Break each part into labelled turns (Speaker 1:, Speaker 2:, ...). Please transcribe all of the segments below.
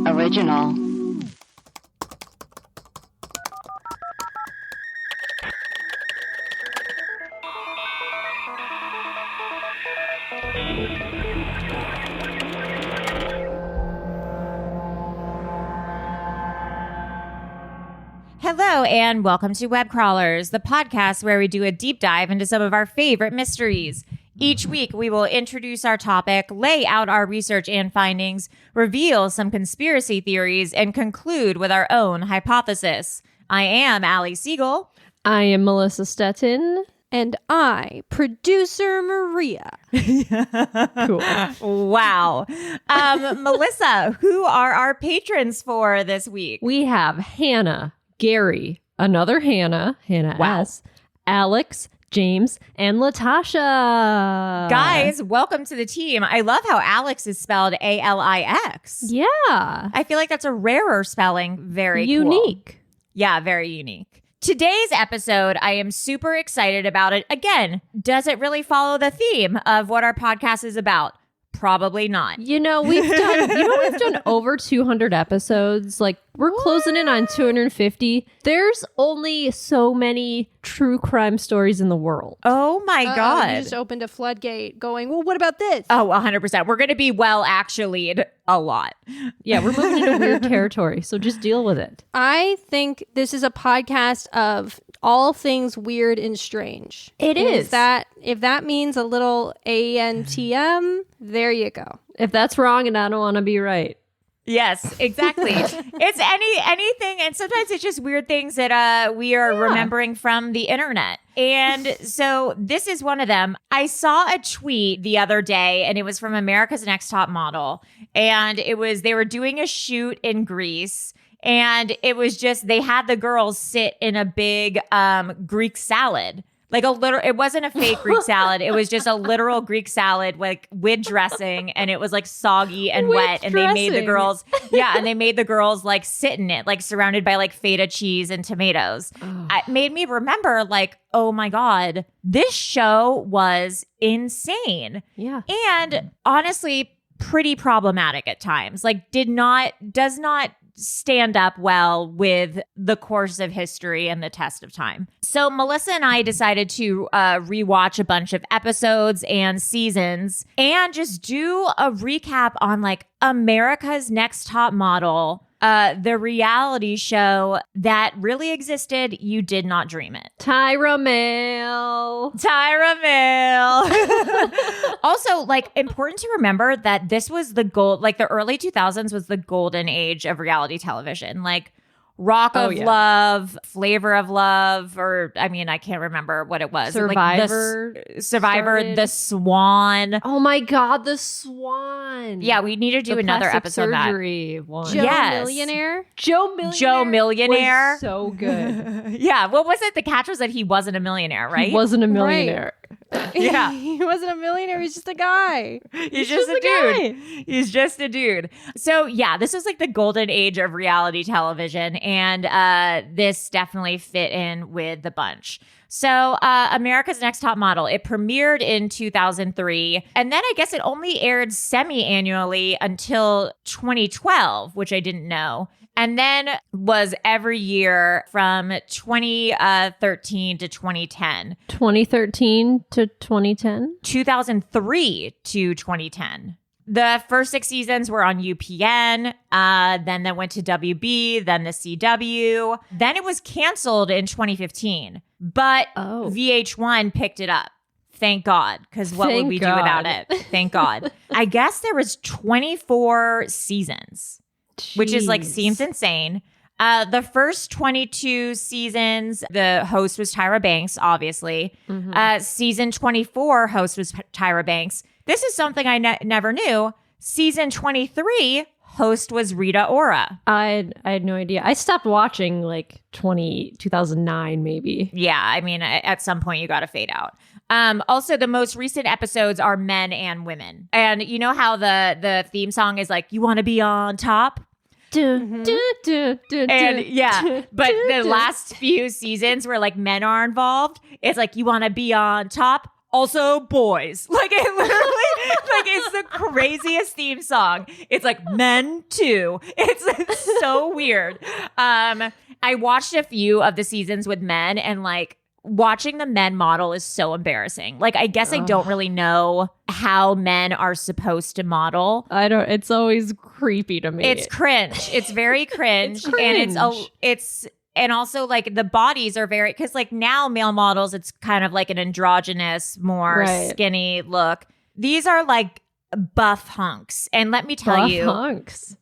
Speaker 1: Original.
Speaker 2: Hello and welcome to Web Crawlers, the podcast where we do a deep dive into some of our favorite mysteries. Each week, we will introduce our topic, lay out our research and findings, reveal some conspiracy theories, and conclude with our own hypothesis. I am Allie Siegel.
Speaker 3: I am Melissa Stettin.
Speaker 4: And I, producer Maria.
Speaker 3: Cool.
Speaker 2: Wow. Melissa, who are our patrons for this week?
Speaker 3: We have Hannah, Gary, another Hannah
Speaker 2: Wow.
Speaker 3: S., Alex, James, and Latasha.
Speaker 2: Guys, welcome to the team. I love how Alex is spelled A-L-I-X.
Speaker 3: Yeah.
Speaker 2: I feel like that's a rarer spelling. Very cool.
Speaker 3: Unique.
Speaker 2: Yeah, very unique. Today's episode, I am super excited about it. Again, does it really follow the theme of what our podcast is about? Probably not.
Speaker 3: We've done over 200 episodes. Like, we're closing in on 250. There's only so many true crime stories in the world.
Speaker 2: Oh my God.
Speaker 4: You just opened a floodgate going, well, what about this?
Speaker 2: Oh, 100%. We're going to be actually a lot.
Speaker 3: Yeah, we're moving into weird territory, so just deal with it.
Speaker 4: I think this is a podcast of all things weird and strange.
Speaker 3: It is.
Speaker 4: If that means a little ANTM, there you go.
Speaker 3: If that's wrong and I don't want to be right.
Speaker 2: Yes, exactly. It's anything, and sometimes it's just weird things that we are remembering from the internet. And so this is one of them. I saw a tweet the other day, and it was from America's Next Top Model, and they were doing a shoot in Greece. And it was just, they had the girls sit in a big Greek salad. Like it wasn't a fake Greek salad. It was just a literal Greek salad, like with dressing. And it was like soggy and wet. And they made the girls, like sit in it, like surrounded by like feta cheese and tomatoes. It made me remember like, oh my God, this show was insane.
Speaker 3: Yeah.
Speaker 2: And honestly, pretty problematic at times. Like does not stand up well with the course of history and the test of time. So Melissa and I decided to rewatch a bunch of episodes and seasons and just do a recap on like America's Next Top Model, the reality show that really existed. You did not dream it.
Speaker 3: Tyra Mail.
Speaker 2: Also, like, important to remember that this was the early 2000s was the golden age of reality television. Like, Rock of Love, Flavor of Love, or I mean, I can't remember what it was.
Speaker 3: Survivor.
Speaker 2: The Swan.
Speaker 3: Oh my God, the Swan.
Speaker 2: Yeah, we need to do another episode
Speaker 3: surgery
Speaker 2: of that.
Speaker 3: one.
Speaker 4: Joe
Speaker 2: Yes.
Speaker 4: Millionaire?
Speaker 2: Joe Millionaire.
Speaker 3: Was so good.
Speaker 2: Yeah, what was it? The catch was that he wasn't a millionaire, right?
Speaker 3: He wasn't a millionaire.
Speaker 2: Yeah.
Speaker 4: He wasn't a millionaire. He was just a guy.
Speaker 2: He's just a dude. He's just a dude. So yeah, this was like the golden age of reality television. And this definitely fit in with the bunch. So America's Next Top Model, it premiered in 2003. And then I guess it only aired semi-annually until 2012, which I didn't know. And then was every year from 2013 to 2010.
Speaker 3: 2013 to 2010?
Speaker 2: 2003 to 2010. The first 6 seasons were on UPN, then that went to WB, then the CW. Then it was canceled in 2015, but VH1 picked it up. Thank God, because what would we do without it? Thank God. I guess there was 24 seasons.
Speaker 3: Jeez.
Speaker 2: Which is like seems insane. The first 22 seasons, the host was Tyra Banks, obviously. Mm-hmm. Season 24 host was Tyra Banks. This is something I never knew. Season 23 host was Rita Ora.
Speaker 3: I had no idea. I stopped watching like 2009 maybe.
Speaker 2: Yeah, I mean, at some point you got to fade out. Also, the most recent episodes are men and women. And you know how the theme song is like, you want to be on top?
Speaker 3: And
Speaker 2: yeah, but the last few seasons where like men are involved, it's like, you want to be on top? Also boys. Like it literally, Like, it's the craziest theme song. It's like Men Too. It's so weird. I watched a few of the seasons with men, and like watching the men model is so embarrassing. Like, I guess I don't really know how men are supposed to model.
Speaker 3: It's always creepy to me.
Speaker 2: It's cringe. It's very cringe. And also like the bodies are very, because like now male models, it's kind of like an androgynous, more skinny look. These are like buff hunks. And let me tell you,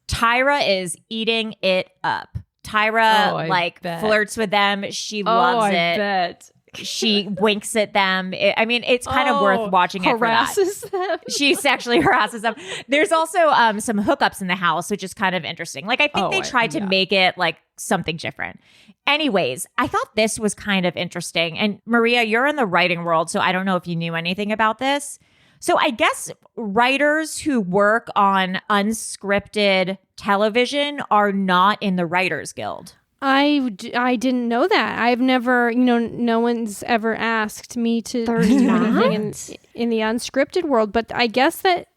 Speaker 2: Tyra is eating it up. Tyra flirts with them. She loves it.
Speaker 3: Bet.
Speaker 2: She winks at them. It's kind of worth watching it for that.
Speaker 4: Harasses them.
Speaker 2: She sexually harasses them. There's also some hookups in the house, which is kind of interesting. Like, I think they tried to make it like something different. Anyways, I thought this was kind of interesting. And Maria, you're in the writing world, so I don't know if you knew anything about this. So I guess writers who work on unscripted television are not in the Writers Guild.
Speaker 4: I didn't know that. I've never, no one's ever asked me to do anything in the unscripted world. But I guess that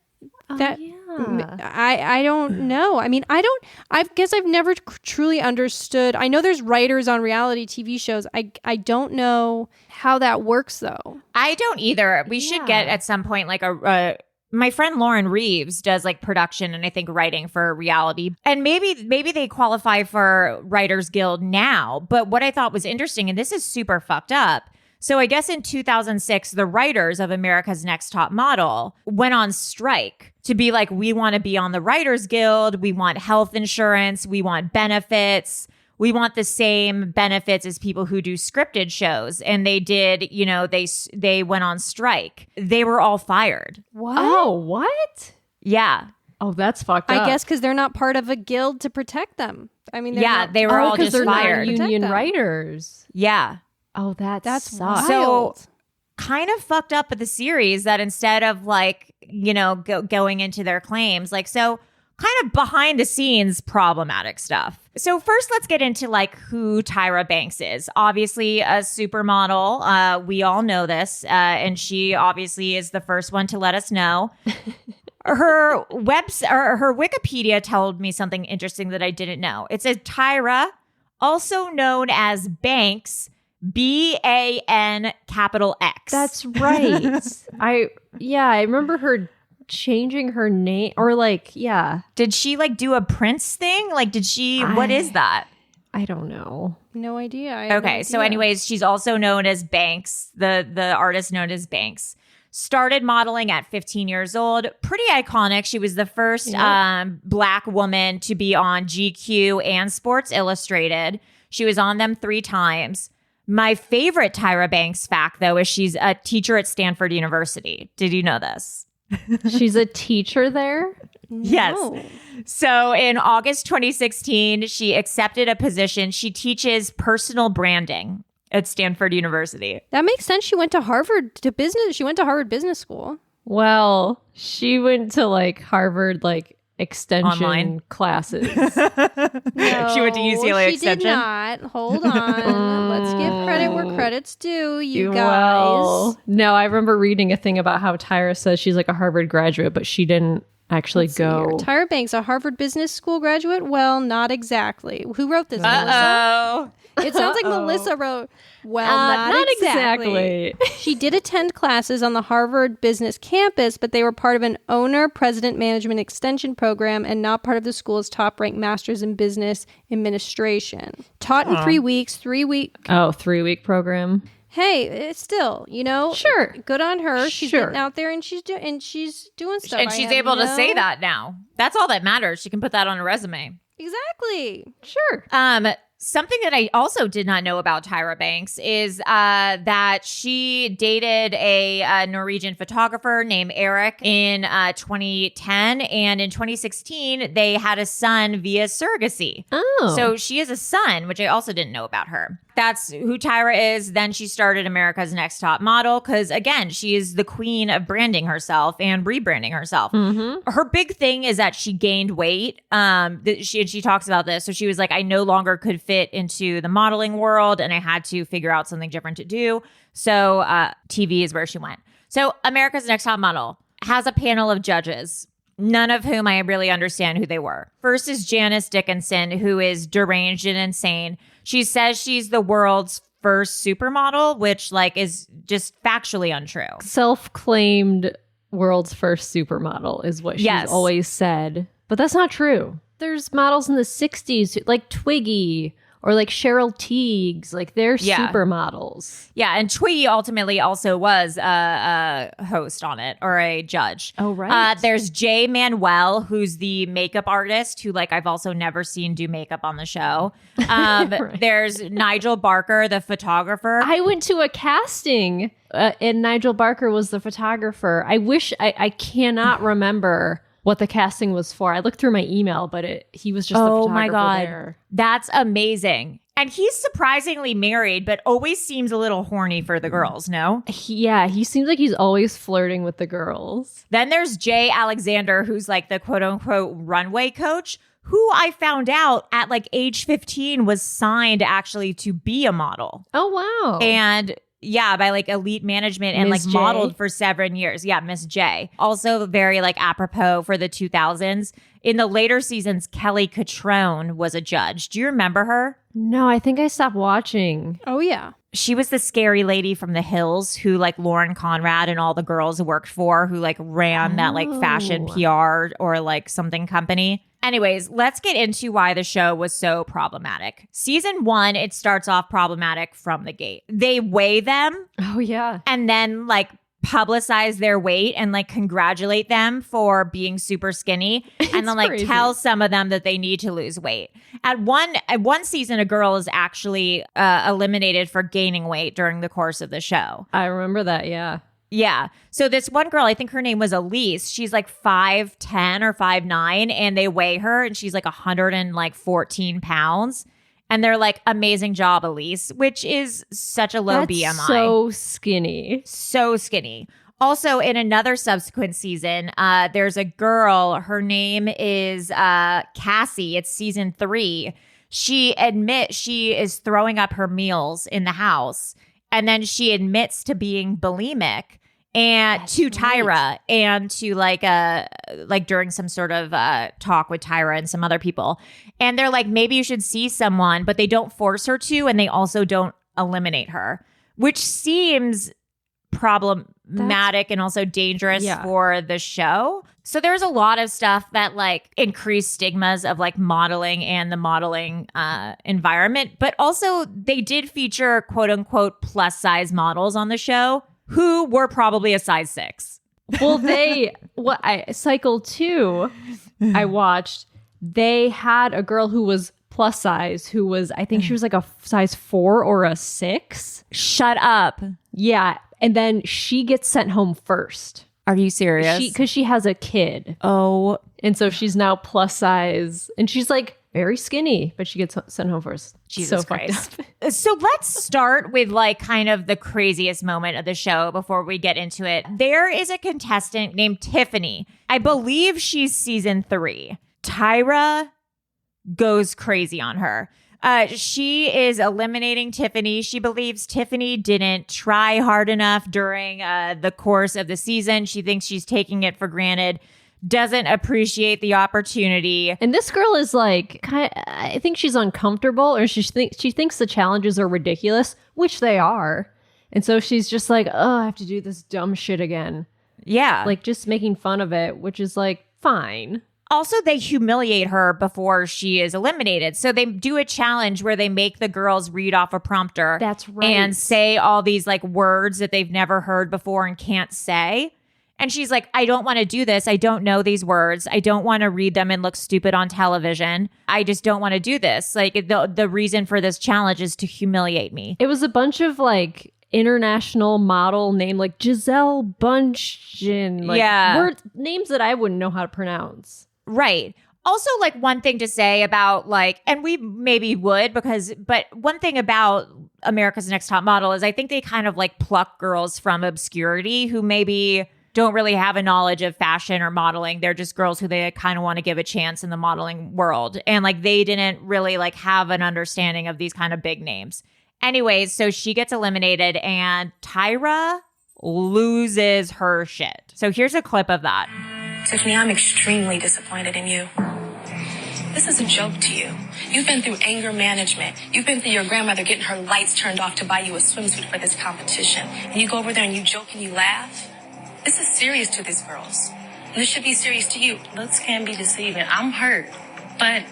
Speaker 4: I don't know. I guess I've never truly understood. I know there's writers on reality TV shows. I don't know how that works though.
Speaker 2: I don't either. We should get at some point like my friend Lauren Reeves does like production and I think writing for reality. And maybe they qualify for Writers Guild now. But what I thought was interesting, and this is super fucked up. So I guess in 2006, the writers of America's Next Top Model went on strike to be like, we want to be on the Writers Guild. We want health insurance. We want benefits. We want the same benefits as people who do scripted shows. And they did, they went on strike. They were all fired.
Speaker 4: What?
Speaker 3: Oh, what?
Speaker 2: Yeah.
Speaker 3: Oh, that's fucked up.
Speaker 4: I guess because they're not part of a guild to protect them.
Speaker 2: They were all just
Speaker 3: they're
Speaker 2: fired.
Speaker 3: Not union writers.
Speaker 2: Yeah.
Speaker 3: Oh, that's
Speaker 4: wild.
Speaker 2: So kind of fucked up with the series that instead of like, going into their claims, like, so kind of behind the scenes problematic stuff. So first, let's get into like who Tyra Banks is. Obviously a supermodel. We all know this. And she obviously is the first one to let us know. Her Wikipedia told me something interesting that I didn't know. It says Tyra, also known as Banks, BAN capital X.
Speaker 3: That's right. I remember her changing her name or
Speaker 2: Did she like do a Prince thing? Like, what is that?
Speaker 3: I don't know.
Speaker 4: No idea.
Speaker 2: Okay. So anyways, she's also known as Banks, the artist known as Banks. Started modeling at 15 years old. Pretty iconic. She was the first Black woman to be on GQ and Sports Illustrated. She was on them 3 times. My favorite Tyra Banks fact, though, is she's a teacher at Stanford University. Did you know this?
Speaker 3: She's a teacher there?
Speaker 2: Yes.
Speaker 4: No.
Speaker 2: So in August 2016, she accepted a position. She teaches personal branding at Stanford University.
Speaker 4: That makes sense. She went to Harvard Business School.
Speaker 3: Well, she went to like Harvard extension
Speaker 2: Online
Speaker 3: classes.
Speaker 4: No,
Speaker 2: She went to UCLA
Speaker 4: she
Speaker 2: Extension?
Speaker 4: did not. Hold on. Let's give credit where credit's due, you guys.
Speaker 3: Well, no, I remember reading a thing about how Tyra says she's like a Harvard graduate, but she didn't actually
Speaker 4: Let's see here.
Speaker 3: go.
Speaker 4: Tyra Banks, a Harvard Business School graduate? Well, not exactly. Who wrote this? Melissa?
Speaker 2: Uh-oh.
Speaker 4: It sounds like Melissa wrote, not exactly. She did attend classes on the Harvard Business campus, but they were part of an owner, president, management extension program and not part of the school's top-ranked master's in business administration. Taught in 3 weeks, 3 week.
Speaker 3: Oh, 3-week program.
Speaker 4: Hey, it's still,
Speaker 3: Sure.
Speaker 4: good on her. She's
Speaker 3: Sure.
Speaker 4: getting out there and she's doing stuff.
Speaker 2: And she's able to say that now. That's all that matters. She can put that on a resume.
Speaker 4: Exactly.
Speaker 3: Sure.
Speaker 2: Something that I also did not know about Tyra Banks is that she dated a Norwegian photographer named Eric in 2010. And in 2016, they had a son via surrogacy.
Speaker 3: Oh.
Speaker 2: So she has a son, which I also didn't know about her. That's who Tyra is. Then she started America's Next Top Model because, again, she is the queen of branding herself and rebranding herself.
Speaker 3: Mm-hmm.
Speaker 2: Her big thing is that she gained weight. She talks about this. So she was like, I no longer could fit into the modeling world and I had to figure out something different to do. So TV is where she went. So America's Next Top Model. has a panel of judges, none of whom I really understand who they were. First is Janice Dickinson, who is deranged and insane. She says she's the world's first supermodel, which like is just factually untrue.
Speaker 3: Self-claimed world's first supermodel is what she's always said. But that's not true. There's models in the 60s like Twiggy or like Cheryl Tiegs. Like they're supermodels.
Speaker 2: Yeah, and Twiggy ultimately also was a host on it or a judge.
Speaker 3: Oh, right.
Speaker 2: There's Jay Manuel, who's the makeup artist who like I've also never seen do makeup on the show.
Speaker 3: Right.
Speaker 2: There's Nigel Barker, the photographer.
Speaker 3: I went to a casting and Nigel Barker was the photographer. I cannot remember what the casting was for. I looked through my email, but he was just the photographer. Oh my God. There.
Speaker 2: That's amazing. And he's surprisingly married, but always seems a little horny for the girls, no?
Speaker 3: He seems like he's always flirting with the girls.
Speaker 2: Then there's Jay Alexander, who's like the quote unquote runway coach, who I found out at like age 15 was signed actually to be a model.
Speaker 3: Oh, wow.
Speaker 2: And yeah, by like elite management and
Speaker 3: Ms.
Speaker 2: like
Speaker 3: J.
Speaker 2: modeled for 7 years. Yeah, Miss J. Also very like apropos for the 2000s. In the later seasons, Kelly Catrone was a judge. Do you remember her?
Speaker 3: No, I think I stopped watching.
Speaker 4: Oh, yeah.
Speaker 2: She was the scary lady from The Hills who like Lauren Conrad and all the girls worked for, who like ran that like fashion PR or like something company. Anyways, let's get into why the show was so problematic. Season 1, it starts off problematic from the gate. They weigh them.
Speaker 3: Oh, yeah.
Speaker 2: And then like publicize their weight and like congratulate them for being super skinny. And then like
Speaker 3: crazy.
Speaker 2: Tell some of them that they need to lose weight. At one season, a girl is actually eliminated for gaining weight during the course of the show.
Speaker 3: I remember that, yeah.
Speaker 2: Yeah. So this one girl, I think her name was Elise. She's like 5'10" or 5'9", and they weigh her and she's like 114 pounds. And they're like, amazing job, Elise, which is such a low BMI.
Speaker 3: So skinny.
Speaker 2: So skinny. Also, in another subsequent season, there's a girl. Her name is Cassie. It's season 3. She admits she is throwing up her meals in the house. And then she admits to being bulimic and to Tyra and to like during some sort of talk with Tyra and some other people. And they're like, maybe you should see someone, but they don't force her to. And they also don't eliminate her, which seems problematic and also dangerous for the show. So there's a lot of stuff that like increased stigmas of like modeling and the modeling environment. But also they did feature quote unquote plus size models on the show who were probably a size 6.
Speaker 3: Well, Cycle 2, I watched, they had a girl who was plus size, who was, I think she was like a size 4 or a 6.
Speaker 2: Shut up.
Speaker 3: Yeah. And then she gets sent home first.
Speaker 2: Are you serious?
Speaker 3: Because she has a kid.
Speaker 2: Oh.
Speaker 3: And so she's now plus size. And she's like very skinny, but she gets sent home first.
Speaker 2: Jesus Christ. So let's start with like kind of the craziest moment of the show before we get into it. There is a contestant named Tiffany. I believe she's season 3. Tyra goes crazy on her. She is eliminating Tiffany. She believes Tiffany didn't try hard enough during the course of the season. She thinks she's taking it for granted, doesn't appreciate the opportunity.
Speaker 3: And this girl is like, I think she's uncomfortable, or she thinks the challenges are ridiculous, which they are. And so she's just like, oh, I have to do this dumb shit again.
Speaker 2: Yeah.
Speaker 3: Like just making fun of it, which is like, fine.
Speaker 2: Also, they humiliate her before she is eliminated. So they do a challenge where they make the girls read off a prompter.
Speaker 3: That's right.
Speaker 2: And say all these like words that they've never heard before and can't say. And she's like, I don't want to do this. I don't know these words. I don't want to read them and look stupid on television. I just don't want to do this. Like the reason for this challenge is to humiliate me.
Speaker 3: It was a bunch of like international model name, like Giselle Bundchen. Like, names that I wouldn't know how to pronounce.
Speaker 2: Right. Also, like one thing to say about like, and we maybe would but one thing about America's Next Top Model is I think they kind of like pluck girls from obscurity who maybe don't really have a knowledge of fashion or modeling. They're just girls who they kind of want to give a chance in the modeling world. And like they didn't really like have an understanding of these kind of big names. Anyways, so she gets eliminated and Tyra loses her shit. So here's a clip of that.
Speaker 1: Tiffany, I'm extremely disappointed in you. This is a joke to you. You've been through anger management. You've been through your grandmother getting her lights turned off to buy you a swimsuit for this competition. And you go over there and you joke and you laugh. This is serious to these girls. And this should be serious to you.
Speaker 5: Looks can be deceiving. I'm hurt, but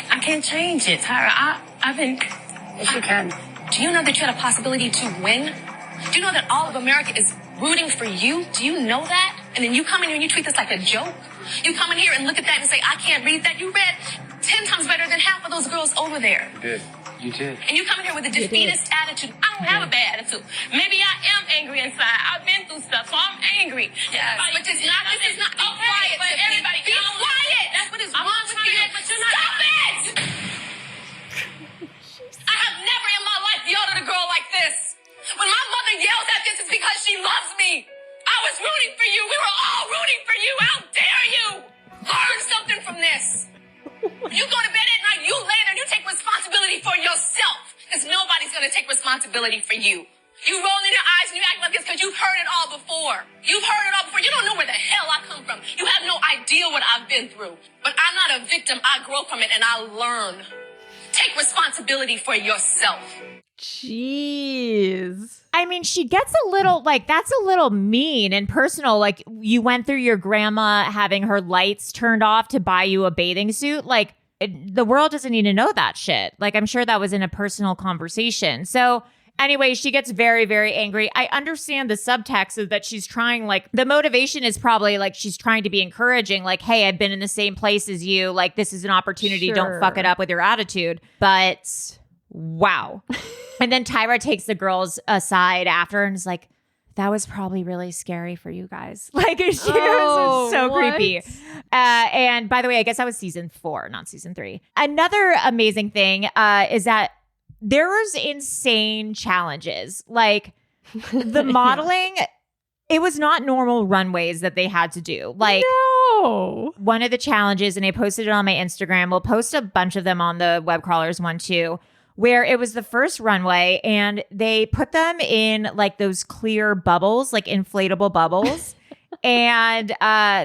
Speaker 5: I can't change it, Tyra. I've been...
Speaker 1: Yes, you can. Do you know that you had a possibility to win? Do you know that all of America is rooting for you? Do you know that? And then you come in here and you treat this like a joke? You come in here and look at that and say, I can't read that. You read 10 times better than half of those girls over there.
Speaker 5: You did.
Speaker 1: And you come in here with a defeatist attitude. I don't have a bad attitude. Maybe I am angry inside. I've been through stuff, so I'm angry. Yes, but this is not okay, quiet, but everybody be quiet. That's what is wrong with you. Stop it! I have never in my life yelled at a girl like this. When my mother yells at this, it's because she loves me. I was rooting for you. We were all rooting for you. How dare you? Learn something from this. You go to bed at night, you lay there, and you take responsibility for yourself. Because nobody's going to take responsibility for you. You roll in your eyes and you act like this because you've heard it all before. You've heard it all before. You don't know where the hell I come from. You have no idea what I've been through. But I'm not a victim. I grow from it and I learn. Take responsibility for yourself.
Speaker 3: Jeez.
Speaker 2: I mean, she gets a little, like, that's a little mean and personal. Like, you went through your grandma having her lights turned off to buy you a bathing suit. Like, the world doesn't need to know that shit. Like, I'm sure that was in a personal conversation. So anyway, she gets very, very angry. I understand the subtext is that she's trying, like, the motivation is probably like she's trying to be encouraging, like, hey, I've been in the same place as you. Like, this is an opportunity.
Speaker 3: Sure.
Speaker 2: Don't fuck it up with your attitude. But wow. And then Tyra takes the girls aside after and is like, that was probably really scary for you guys. Like, she was so
Speaker 3: what?
Speaker 2: creepy. And by the way, I guess that was season 4, not season 3. Another amazing thing is that there was insane challenges. Like, the modeling, it was not normal runways that they had to do. Like,
Speaker 3: no.
Speaker 2: One of the challenges, and I posted it on my Instagram, we'll post a bunch of them on the Web Crawlers one too, where it was the first runway and they put them in like those clear bubbles, like inflatable bubbles. And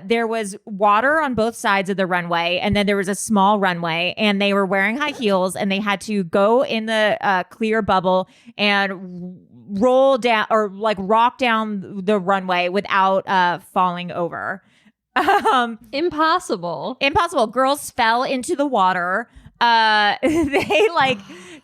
Speaker 2: there was water on both sides of the runway. And then there was a small runway and they were wearing high heels and they had to go in the clear bubble and roll down or like rock down the runway without falling over.
Speaker 3: Impossible.
Speaker 2: Girls fell into the water. They like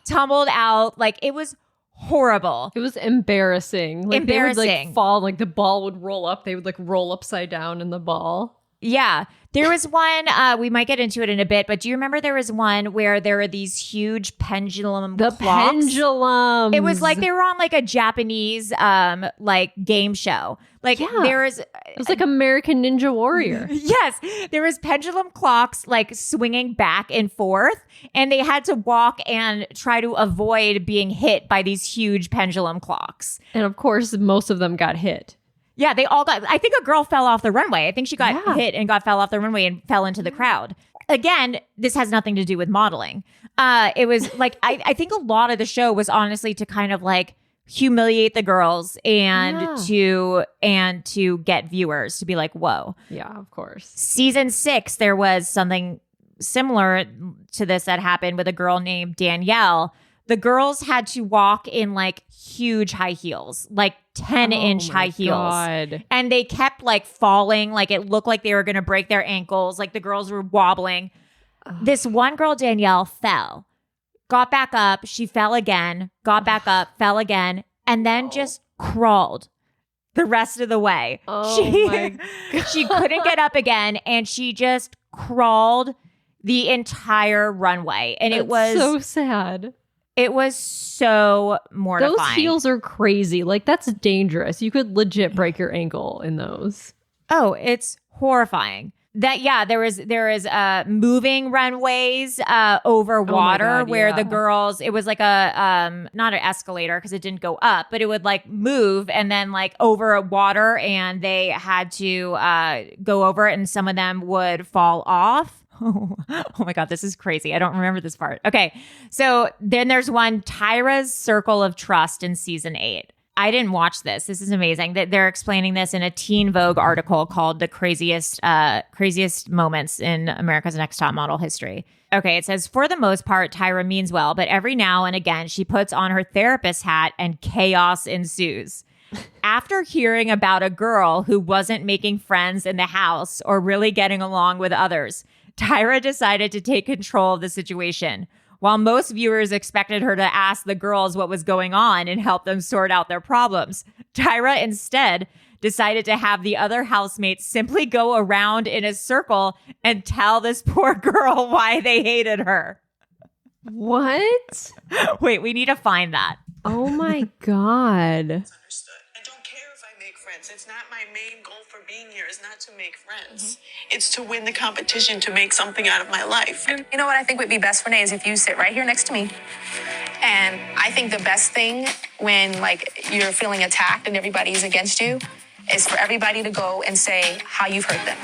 Speaker 2: tumbled out. Like, it was horrible.
Speaker 3: It was embarrassing. Like,
Speaker 2: embarrassing.
Speaker 3: They would like fall, like the ball would roll up. They would like roll upside down in the ball.
Speaker 2: Yeah. There was one, we might get into it in a bit, but do you remember there was one where there were these huge pendulum clocks?
Speaker 3: Pendulums.
Speaker 2: It was like they were on like a Japanese like game show. Like, there was...
Speaker 3: It was like American Ninja Warrior.
Speaker 2: Yes. There was pendulum clocks like swinging back and forth, and they had to walk and try to avoid being hit by these huge pendulum clocks.
Speaker 3: And of course, most of them got hit.
Speaker 2: Yeah, they all got... I think a girl fell off the runway. I think she got hit and fell off the runway and fell into the crowd. Again, this has nothing to do with modeling. It was like... I think a lot of the show was honestly to kind of like humiliate the girls and to get viewers to be like, whoa.
Speaker 3: Yeah, of course.
Speaker 2: Season 6, there was something similar to this that happened with a girl named Danielle. The girls had to walk in like huge high heels, like 10-inch high heels.
Speaker 3: God.
Speaker 2: And they kept like falling. Like, it looked like they were going to break their ankles. Like, the girls were wobbling. This one girl, Danielle, fell, got back up. She fell again, got back up, fell again, and then just crawled the rest of the way. She couldn't get up again, and she just crawled the entire runway. And it was
Speaker 3: so sad.
Speaker 2: It was so mortifying.
Speaker 3: Those heels are crazy. Like, that's dangerous. You could legit break your ankle in those.
Speaker 2: Oh, it's horrifying. There is moving runways over water where the girls, it was like a not an escalator because it didn't go up, but it would like move and then like over water, and they had to go over it, and some of them would fall off. Oh my God, this is crazy. I don't remember this part. Okay, so then there's one, Tyra's Circle of Trust in season 8. I didn't watch this. This is amazing. That they're explaining this in a Teen Vogue article called "The Craziest Moments in America's Next Top Model History." Okay, it says, for the most part, Tyra means well, but every now and again, she puts on her therapist hat and chaos ensues. After hearing about a girl who wasn't making friends in the house or really getting along with others, Tyra decided to take control of the situation. While most viewers expected her to ask the girls what was going on and help them sort out their problems, Tyra instead decided to have the other housemates simply go around in a circle and tell this poor girl why they hated her.
Speaker 3: What?
Speaker 2: Wait, we need to find that.
Speaker 3: Oh my God.
Speaker 6: Understood. I don't care if I make friends. It's not my main goal for being here is not to make friends. It's to win the competition, to make something out of my life.
Speaker 1: You know what I think would be best, Renee, is if you sit right here next to me. And I think the best thing when like you're feeling attacked and everybody's against you is for everybody to go and say how you've hurt them.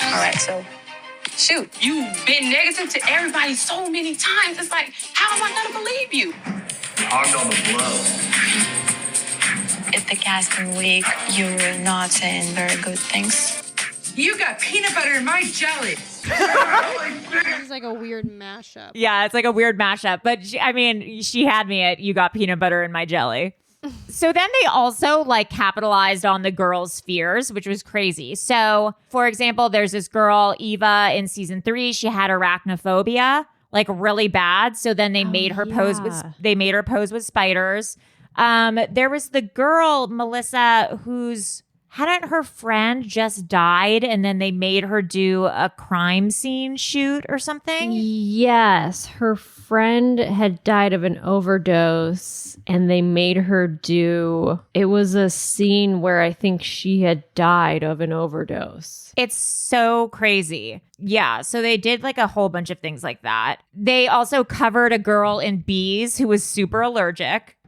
Speaker 1: All right, so shoot.
Speaker 5: You've been negative to everybody so many times. It's like, how am I gonna believe you?
Speaker 6: Hogged all the blow.
Speaker 5: If the cast been weak, you're not saying very good things.
Speaker 7: You got peanut butter in my jelly.
Speaker 4: This is like a weird mashup.
Speaker 2: Yeah, it's like a weird mashup. But she had me at you got peanut butter in my jelly. So then they also like capitalized on the girls' fears, which was crazy. So, for example, there's this girl, Eva, in season 3. She had arachnophobia, like really bad. So then they made her pose with spiders. There was the girl, Melissa, hadn't her friend just died and then they made her do a crime scene shoot or something?
Speaker 3: Yes, her friend had died of an overdose and they made her do, it was a scene where I think she had died of an overdose.
Speaker 2: It's so crazy. Yeah, so they did like a whole bunch of things like that. They also covered a girl in bees who was super allergic.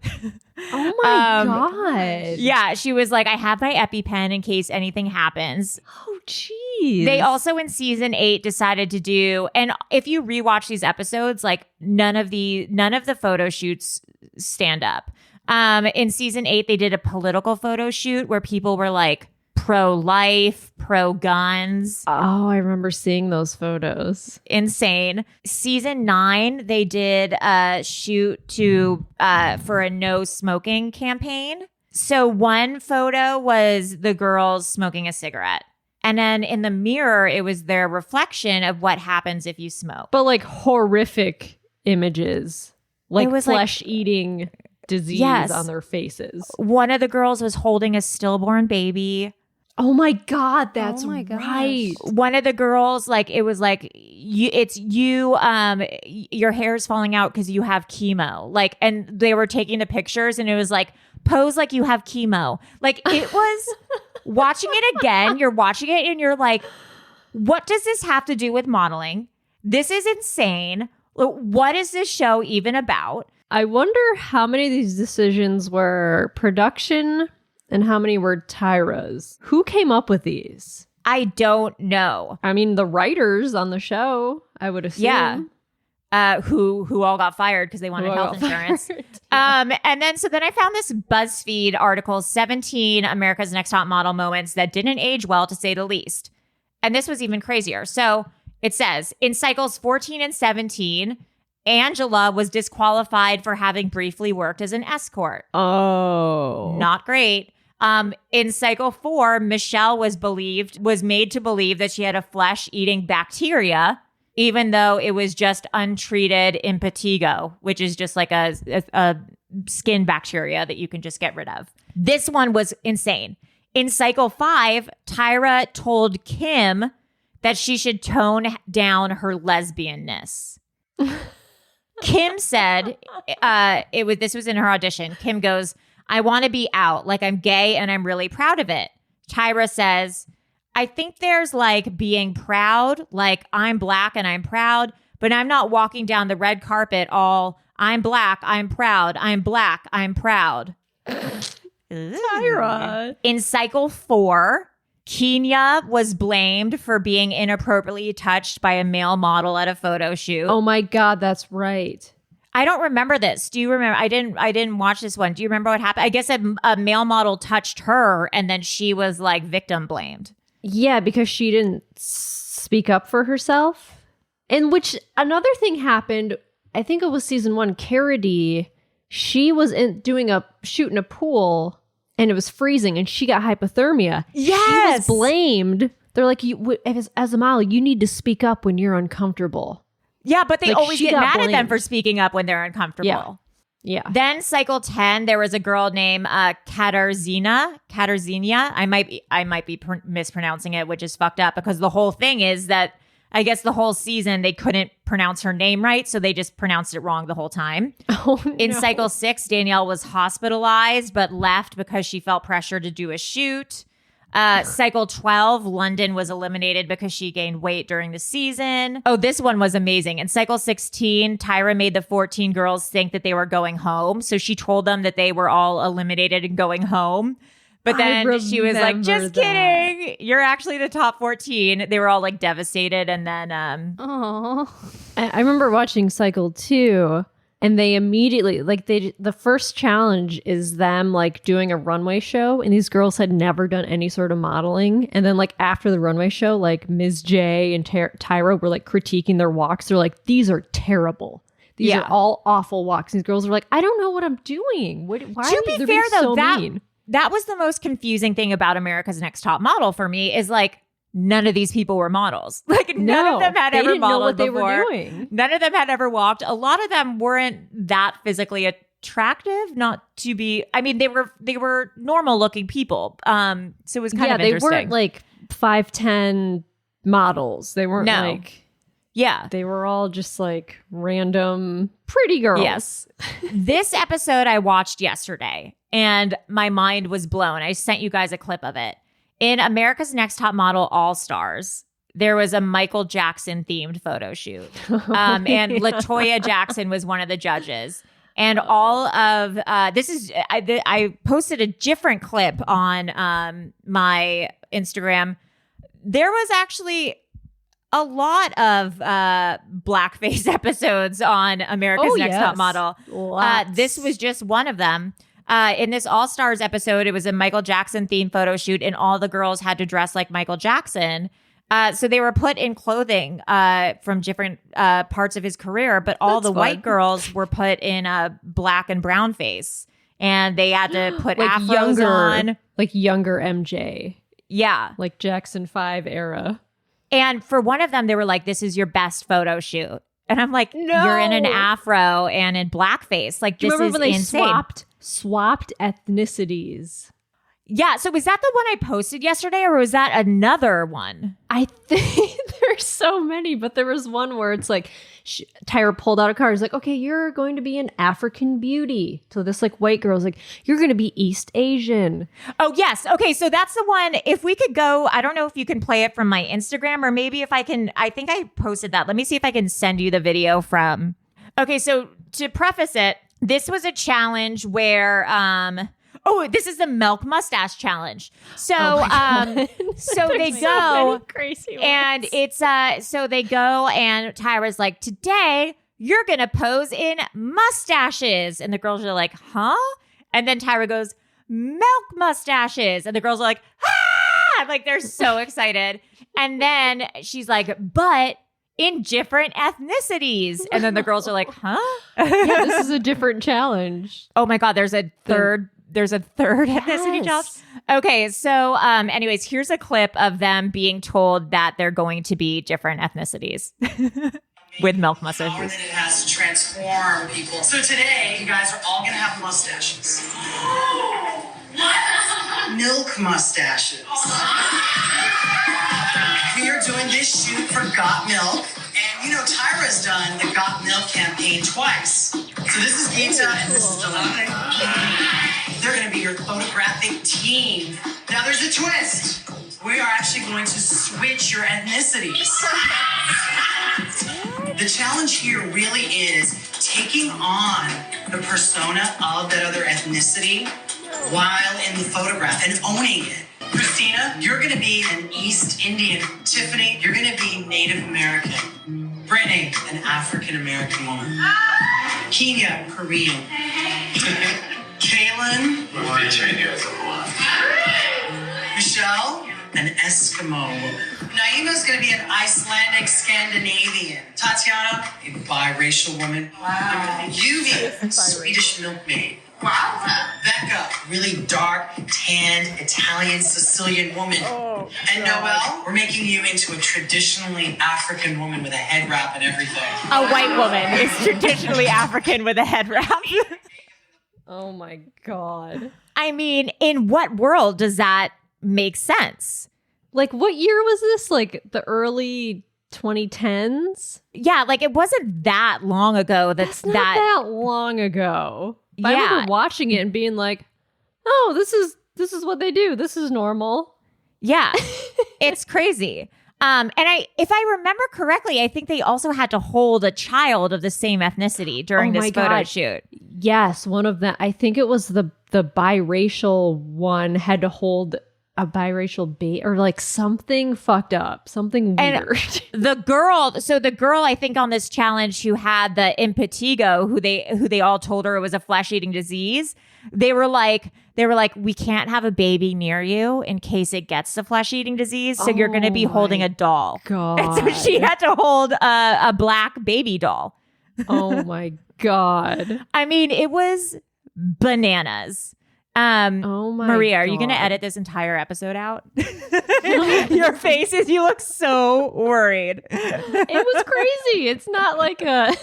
Speaker 3: Oh my God.
Speaker 2: Yeah, she was like, I have my EpiPen in case anything happens.
Speaker 3: Oh, geez.
Speaker 2: They also in season 8 decided to do, and if you rewatch these episodes, like none of the photo shoots stand up. In season 8, they did a political photo shoot where people were like pro-life, pro-guns.
Speaker 3: Oh, I remember seeing those photos.
Speaker 2: Insane. Season 9, they did a shoot for a no smoking campaign. So one photo was the girls smoking a cigarette. And then in the mirror, it was their reflection of what happens if you smoke.
Speaker 3: But like horrific images, like
Speaker 2: It was
Speaker 3: flesh-eating disease on their faces.
Speaker 2: One of the girls was holding a stillborn baby.
Speaker 3: Oh my God, that's
Speaker 4: Oh my gosh.
Speaker 3: right.
Speaker 2: One of the girls, like, it was like, your hair's falling out because you have chemo. Like, and they were taking the pictures and it was like, pose like you have chemo. Like, it was watching it again. You're watching it and you're like, what does this have to do with modeling? This is insane. What is this show even about?
Speaker 3: I wonder how many of these decisions were production and how many were Tyra's. Who came up with these?
Speaker 2: I don't know.
Speaker 3: I mean, the writers on the show, I would assume.
Speaker 2: Yeah. Who all got fired because they wanted health insurance. And then I found this BuzzFeed article, 17 America's Next Top Model moments that didn't age well, to say the least. And this was even crazier. So it says, in cycles 14 and 17, Angela was disqualified for having briefly worked as an escort.
Speaker 3: Oh.
Speaker 2: Not great. In cycle 4, Michelle was made to believe that she had a flesh-eating bacteria, even though it was just untreated impetigo, which is just like a skin bacteria that you can just get rid of. This one was insane. In cycle 5, Tyra told Kim that she should tone down her lesbianness. Kim said, this was in her audition. Kim goes, I want to be out, like I'm gay and I'm really proud of it. Tyra says, I think there's like being proud, like I'm black and I'm proud, but I'm not walking down the red carpet all, I'm black, I'm proud, I'm black, I'm proud.
Speaker 3: Tyra.
Speaker 2: In cycle 4, Kenya was blamed for being inappropriately touched by a male model at a photo shoot.
Speaker 3: Oh my God, that's right.
Speaker 2: I don't remember this. Do you remember? I didn't watch this one. Do you remember what happened? I guess a male model touched her and then she was like victim blamed.
Speaker 3: Yeah, because she didn't speak up for herself. In which another thing happened, I think it was season 1, Carity, she was shooting a pool and it was freezing and she got hypothermia.
Speaker 2: Yes.
Speaker 3: She was blamed. They're like, as a model, you need to speak up when you're uncomfortable.
Speaker 2: Yeah, but they
Speaker 3: Like,
Speaker 2: always
Speaker 3: she
Speaker 2: get
Speaker 3: got
Speaker 2: mad at them
Speaker 3: blamed.
Speaker 2: for speaking up when they're uncomfortable.
Speaker 3: Yeah.
Speaker 2: Then cycle 10, there was a girl named Katarzyna. I might be mispronouncing it, which is fucked up because the whole thing is that I guess the whole season they couldn't pronounce her name right, so they just pronounced it wrong the whole time.
Speaker 3: Oh, no.
Speaker 2: In cycle 6, Danielle was hospitalized but left because she felt pressure to do a shoot. Cycle 12, London was eliminated because she gained weight during the season. Oh, this one was amazing. In cycle 16, Tyra made the 14 girls think that they were going home. So she told them that they were all eliminated and going home. But then she was like, just kidding. You're actually the top 14. They were all like devastated. And then,
Speaker 3: I remember watching cycle 2. And they immediately, like, the first challenge is them, like, doing a runway show. And these girls had never done any sort of modeling. And then, like, after the runway show, like, Ms. J and Tyra were, like, critiquing their walks. They're like, these are terrible. These are all awful walks. These girls are like, I don't know what I'm doing. Why
Speaker 2: to
Speaker 3: are
Speaker 2: be
Speaker 3: they
Speaker 2: fair, though,
Speaker 3: so mean?
Speaker 2: that was the most confusing thing about America's Next Top Model for me is, like, none of these people were models. Like none of them had ever modeled before.
Speaker 3: They were doing.
Speaker 2: None of them had ever walked. A lot of them weren't that physically attractive. Not to be. I mean, they were normal looking people. So it was kind of interesting.
Speaker 3: They weren't like 5'10" models. They weren't like.
Speaker 2: Yeah,
Speaker 3: they were all just like random pretty girls.
Speaker 2: Yes. This episode I watched yesterday, and my mind was blown. I sent you guys a clip of it. In America's Next Top Model All-Stars, there was a Michael Jackson themed photo shoot. And LaToya Jackson was one of the judges. And all of I posted a different clip on my Instagram. There was actually a lot of blackface episodes on America's Next Top Model. This was just one of them. In this All-Stars episode, it was a Michael Jackson themed photo shoot and all the girls had to dress like Michael Jackson. So they were put in clothing from different parts of his career, but all the white girls were put in a black and brown face. And they had to put
Speaker 3: like
Speaker 2: afros on.
Speaker 3: Like younger MJ.
Speaker 2: Yeah.
Speaker 3: Like Jackson 5 era.
Speaker 2: And for one of them, they were like, this is your best photo shoot. And I'm like, no. You're in an afro and in blackface. Like, this is
Speaker 3: when
Speaker 2: insane.
Speaker 3: They swapped ethnicities?
Speaker 2: Yeah. So was that the one I posted yesterday or was that another one?
Speaker 3: I think there's so many, but there was one where it's like Tyra pulled out a card. It's like, okay, you're going to be an African beauty. So this like white girl's like, you're going to be East Asian.
Speaker 2: Oh, yes. Okay. So that's the one. If we could go, I don't know if you can play it from my Instagram or maybe if I can, I think I posted that. Let me see if I can send you the video from. Okay. So to preface it, this was a challenge where, this is the milk mustache challenge. So, so they go
Speaker 3: crazy ones.
Speaker 2: and it's, so they go and Tyra's like, today you're going to pose in mustaches. And the girls are like, huh? And then Tyra goes, milk mustaches. And the girls are like, ah, like they're so excited. And then she's like, but in different ethnicities. And then the girls are like, huh?
Speaker 3: Yeah, this is a different challenge.
Speaker 2: Oh my God, there's a third ethnicity challenge. Okay, so anyways, here's a clip of them being told that they're going to be different ethnicities with milk mustaches.
Speaker 6: That it has to transform people. So today, you guys are all gonna have mustaches. Milk mustaches. We are doing this shoot for Got Milk. And you know, Tyra's done the Got Milk campaign twice. So this is Gita and this is Delane. They're going to be your photographic team. Now there's a twist. We are actually going to switch your ethnicities. The challenge here really is taking on the persona of that other ethnicity while in the photograph and owning it. Christina, you're going to be an East Indian. Tiffany, you're going to be Native American. Brittany, an African American woman. Kenya, Korean. Kaylin, Michelle, an Eskimo woman. Naima's gonna be an Icelandic Scandinavian. Tatiana, a biracial woman. Wow. Yuvi, Swedish milkmaid. Wow. Becca, really dark, tanned, Italian Sicilian woman. Oh, and Noelle, we're making you into a traditionally African woman with a head wrap and everything.
Speaker 2: A white woman is traditionally African with a head wrap.
Speaker 3: Oh my God.
Speaker 2: I mean, in what world does that make sense?
Speaker 3: Like, what year was this? Like the early 2010s?
Speaker 2: Yeah, like it wasn't that long ago. That's
Speaker 3: not that long ago. But I remember watching it and being like, "Oh, this is what they do. This is normal."
Speaker 2: Yeah, it's crazy. And if I remember correctly, I think they also had to hold a child of the same ethnicity during this photo shoot.
Speaker 3: Yes, one of them. I think it was the biracial one had to hold a biracial baby or like something fucked up, something weird.
Speaker 2: The girl I think on this challenge who had the impetigo, who they all told her it was a flesh-eating disease, they were like, we can't have a baby near you in case it gets the flesh-eating disease, so you're going to be holding a doll.
Speaker 3: God.
Speaker 2: And so she had to hold a black baby doll.
Speaker 3: Oh my God.
Speaker 2: I mean, it was bananas.
Speaker 3: Oh my
Speaker 2: Maria, are
Speaker 3: God.
Speaker 2: you going to edit this entire episode out? Your faces, you look so worried.
Speaker 3: It was crazy. It's not like a...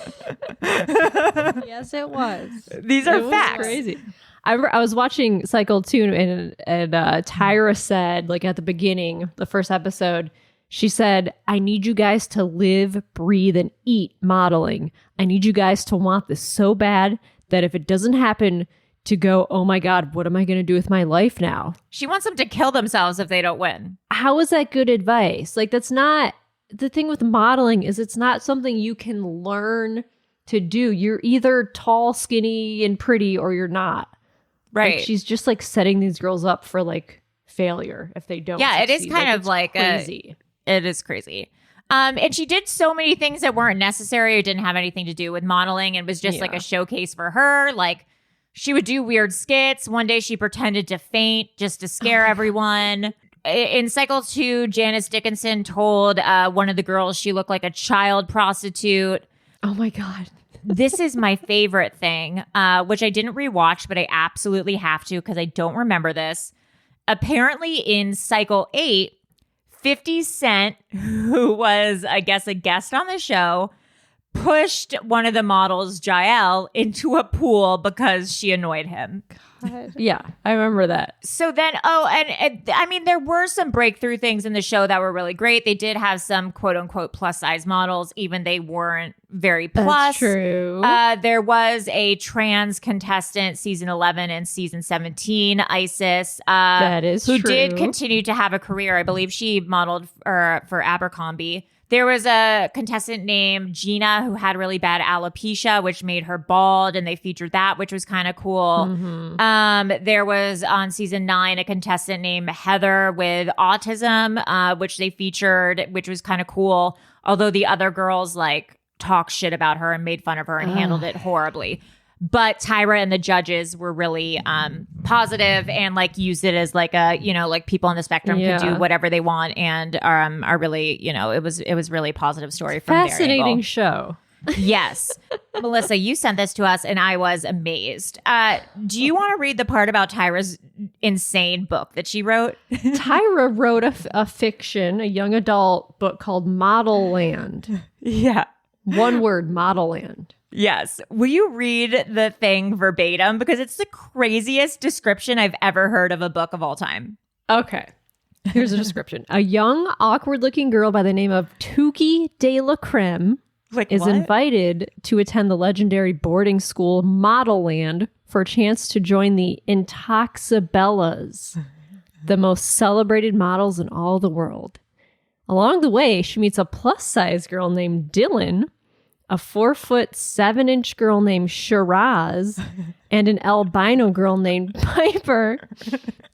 Speaker 4: Yes, it was.
Speaker 2: These are facts.
Speaker 3: Crazy. I was watching Cycle 2 and Tyra said, like at the beginning, the first episode, she said, "I need you guys to live, breathe, and eat modeling. I need you guys to want this so bad that if it doesn't happen, to go, oh my God, what am I going to do with my life now?"
Speaker 2: She wants them to kill themselves if they don't win.
Speaker 3: How is that good advice? Like, that's not the thing with modeling. Is it's not something you can learn to do. You're either tall, skinny, and pretty, or you're not.
Speaker 2: Right.
Speaker 3: Like, she's just like setting these girls up for like failure if they don't.
Speaker 2: Yeah,
Speaker 3: succeed.
Speaker 2: it is kind of like
Speaker 3: crazy.
Speaker 2: It is crazy. And she did so many things that weren't necessary or didn't have anything to do with modeling, and was just like a showcase for her. Like, she would do weird skits. One day she pretended to faint just to scare everyone. In Cycle 2, Janice Dickinson told one of the girls she looked like a child prostitute.
Speaker 3: Oh my God.
Speaker 2: This is my favorite thing, which I didn't rewatch, but I absolutely have to because I don't remember this. Apparently in Cycle 8, 50 Cent, who was, I guess, a guest on the show, pushed one of the models, Jael, into a pool because she annoyed him.
Speaker 4: God.
Speaker 3: Yeah, I remember that.
Speaker 2: So then, and I mean, there were some breakthrough things in the show that were really great. They did have some quote unquote plus size models, even they weren't very plus.
Speaker 3: That's true.
Speaker 2: There was a trans contestant, season 11 and season 17, Isis.
Speaker 3: That is
Speaker 2: who
Speaker 3: true.
Speaker 2: did continue to have a career. I believe she modeled for Abercrombie. There was a contestant named Gina who had really bad alopecia, which made her bald, and they featured that, which was kind of cool.
Speaker 3: Mm-hmm.
Speaker 2: There was on season 9 a contestant named Heather with autism, which they featured, which was kind of cool. Although the other girls like talked shit about her and made fun of her and handled it horribly. But Tyra and the judges were really positive and like used it as like a, like people on the spectrum can do whatever they want and are really, it was really a positive story from their
Speaker 3: fascinating
Speaker 2: angle.
Speaker 3: show.
Speaker 2: Yes. Melissa, you sent this to us and I was amazed. Do you want to read the part about Tyra's insane book that she wrote?
Speaker 3: Tyra wrote a fiction, a young adult book called Model Land.
Speaker 2: Yeah.
Speaker 3: One word, Model Land.
Speaker 2: Yes. Will you read the thing verbatim? Because it's the craziest description I've ever heard of a book of all time.
Speaker 3: Okay. Here's a description. A young, awkward-looking girl by the name of Tuki de la Creme is invited to attend the legendary boarding school Model Land for a chance to join the Intoxibellas, the most celebrated models in all the world. Along the way, she meets a plus-size girl named Dylan, a 4'7" girl named Shiraz, and an albino girl named Piper.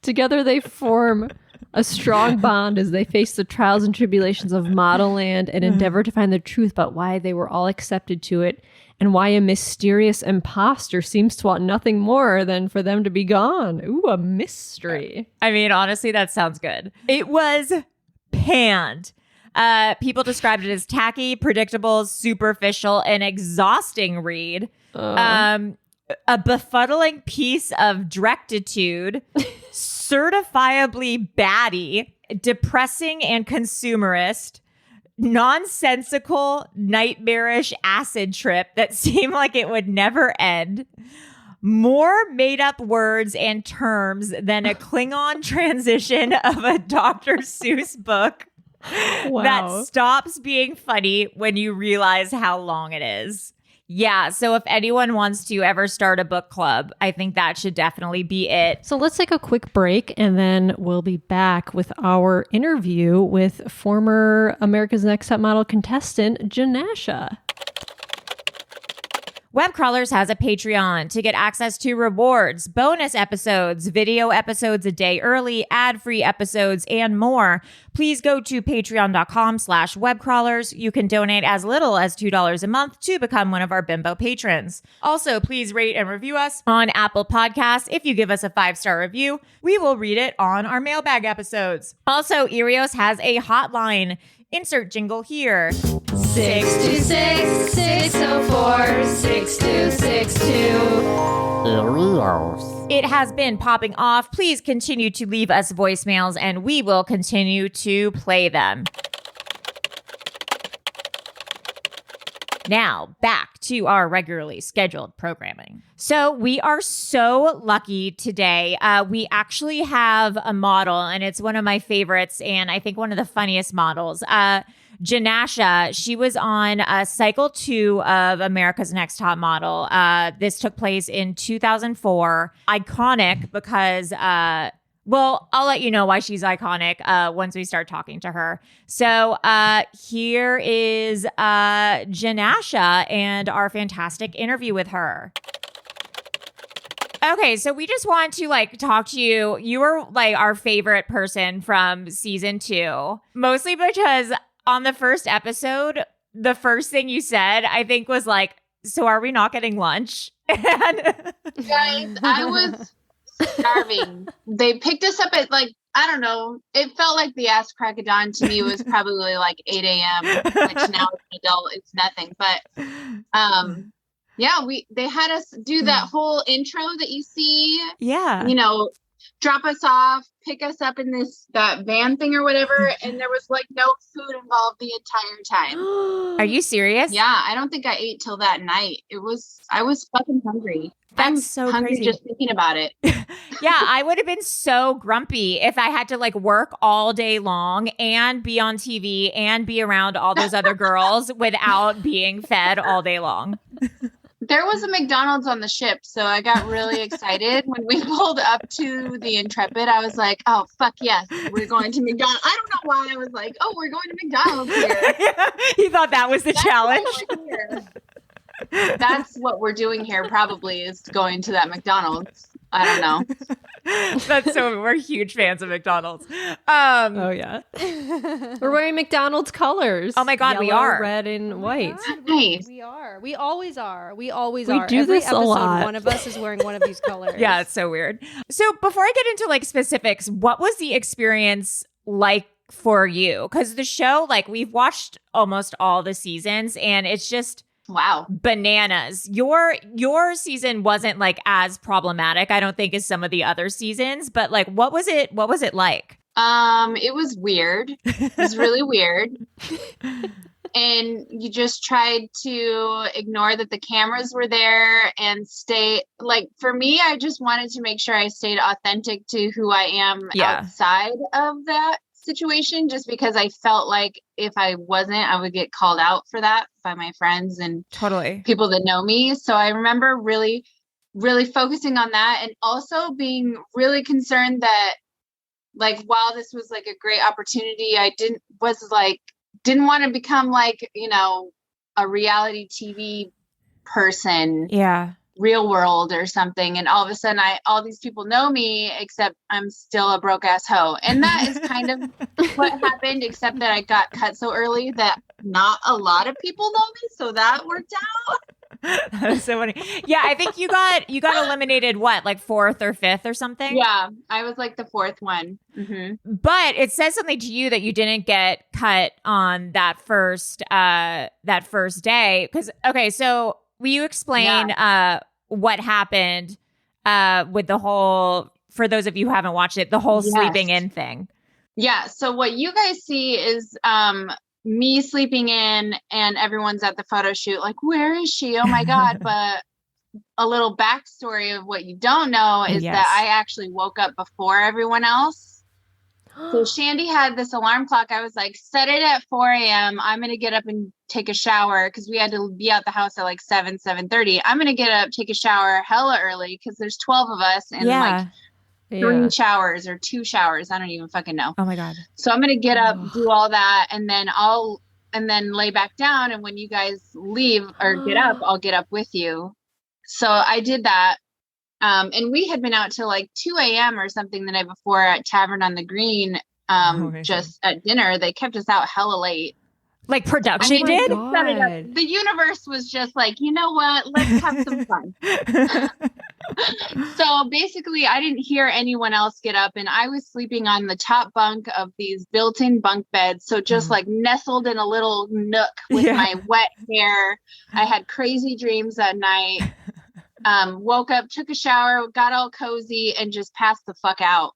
Speaker 3: Together they form A strong bond as they face the trials and tribulations of model land and endeavor to find the truth about why they were all accepted to it and why a mysterious imposter seems to want nothing more than for them to be gone. Ooh, a mystery.
Speaker 2: I mean, honestly, that sounds good. It was panned. People described it as tacky, predictable, superficial, and exhausting read. A befuddling piece of directitude, certifiably batty, depressing and consumerist, nonsensical, nightmarish acid trip that seemed like it would never end. More made up words and terms than a Klingon transition of a Dr. Seuss book that stops being funny when you realize how long it is. Yeah, so if anyone wants to ever start a book club, I think that should definitely be it.
Speaker 3: So let's take a quick break and then we'll be back with our interview with former America's Next Top Model contestant, Jenascia.
Speaker 2: Web Crawlers has a Patreon to get access to rewards, bonus episodes, video episodes a day early, ad-free episodes, and more. Please go to patreon.com/webcrawlers. You can donate as little as $2 a month to become one of our bimbo patrons. Also, please rate and review us on Apple Podcasts. If you give us a 5-star review, we will read it on our mailbag episodes. Also, Erios has a hotline. Insert jingle here.
Speaker 8: 626-604-6262.
Speaker 2: It has been popping off. Please continue to leave us voicemails and we will continue to play them. Now, back to our regularly scheduled programming. So we are so lucky today. We actually have a model, and it's one of my favorites, and I think one of the funniest models. Jenascia, she was on cycle 2 of America's Next Top Model. This took place in 2004. Iconic because... well, I'll let you know why she's iconic once we start talking to her. So here is Jenascia and our fantastic interview with her. Okay, so we just want to talk to you. You were our favorite person from season 2, mostly because on the first episode, the first thing you said, I think, was so are we not getting lunch?
Speaker 9: Guys, I was starving. They picked us up at I don't know. It felt like the ass crack of dawn to me. It was probably 8 a.m., which now as an adult it's nothing. But yeah, they had us do that whole intro that you see.
Speaker 2: Yeah.
Speaker 9: Drop us off, pick us up in that van thing or whatever, and there was no food involved the entire time.
Speaker 2: Are you serious?
Speaker 9: Yeah, I don't think I ate till that night. I was fucking hungry. I'm
Speaker 2: so
Speaker 9: hungry
Speaker 2: crazy.
Speaker 9: just thinking about it.
Speaker 2: Yeah, I would have been so grumpy if I had to work all day long and be on TV and be around all those other girls without being fed all day long.
Speaker 9: There was a McDonald's on the ship, so I got really excited when we pulled up to the Intrepid. I was like, "Oh fuck yes, we're going to McDonald's." I don't know why I was like, "Oh, we're going to McDonald's here."
Speaker 2: You thought that was the challenge.
Speaker 9: That's what we're doing here. Probably is going to that McDonald's. I don't know.
Speaker 2: We're huge fans of McDonald's.
Speaker 3: Oh yeah, we're wearing McDonald's colors.
Speaker 2: Oh my god,
Speaker 3: yellow,
Speaker 2: we are
Speaker 3: red and white.
Speaker 9: Nice.
Speaker 4: We are. We always are. We always
Speaker 3: We
Speaker 4: are.
Speaker 3: do
Speaker 4: Every
Speaker 3: this a
Speaker 4: episode,
Speaker 3: lot.
Speaker 4: one of us is wearing one of these colors.
Speaker 2: Yeah, it's so weird. So before I get into specifics, what was the experience like for you? Because the show, we've watched almost all the seasons, and it's just
Speaker 9: wow,
Speaker 2: bananas. Your season wasn't as problematic, I don't think, as some of the other seasons. But what was it like?
Speaker 9: It was weird. It was really weird. And you just tried to ignore that the cameras were there and stay for me, I just wanted to make sure I stayed authentic to who I am outside of that situation, just because I felt like if I wasn't, I would get called out for that by my friends and
Speaker 2: totally
Speaker 9: people that know me. So I remember really, really focusing on that, and also being really concerned that while this was a great opportunity, I didn't want to become a reality TV person.
Speaker 2: Yeah.
Speaker 9: real world or something. And all of a sudden all these people know me, except I'm still a broke ass hoe. And that is kind of what happened, except that I got cut so early that not a lot of people know me. So that worked out.
Speaker 2: That's so funny. Yeah, I think you got eliminated what, like 4th or 5th or something?
Speaker 9: Yeah, I was like the 4th one. Mm-hmm.
Speaker 2: But it says something to you that you didn't get cut on that first day. Because so will you explain what happened with the whole, for those of you who haven't watched it, the whole sleeping in thing?
Speaker 9: Yeah. So what you guys see is me sleeping in and everyone's at the photo shoot like, where is she? Oh my God. But a little backstory of what you don't know is that I actually woke up before everyone else. So Shandy had this alarm clock. I was like, set it at 4 a.m. I'm going to get up and take a shower because we had to be out the house at like 7:30. I'm going to get up, take a shower hella early because there's 12 of us and like 3 showers or 2 showers. I don't even fucking know.
Speaker 2: Oh my God.
Speaker 9: So I'm going to get up, do all that. And then lay back down. And when you guys leave or get up, I'll get up with you. So I did that. And we had been out till like 2 a.m. or something the night before at Tavern on the Green. Just at dinner. They kept us out hella late.
Speaker 2: Like production did?
Speaker 9: The universe was just like, you know what? Let's have some fun. So basically, I didn't hear anyone else get up, and I was sleeping on the top bunk of these built-in bunk beds. So just like nestled in a little nook with my wet hair. I had crazy dreams that night. Woke up, took a shower, got all cozy, and just passed the fuck out.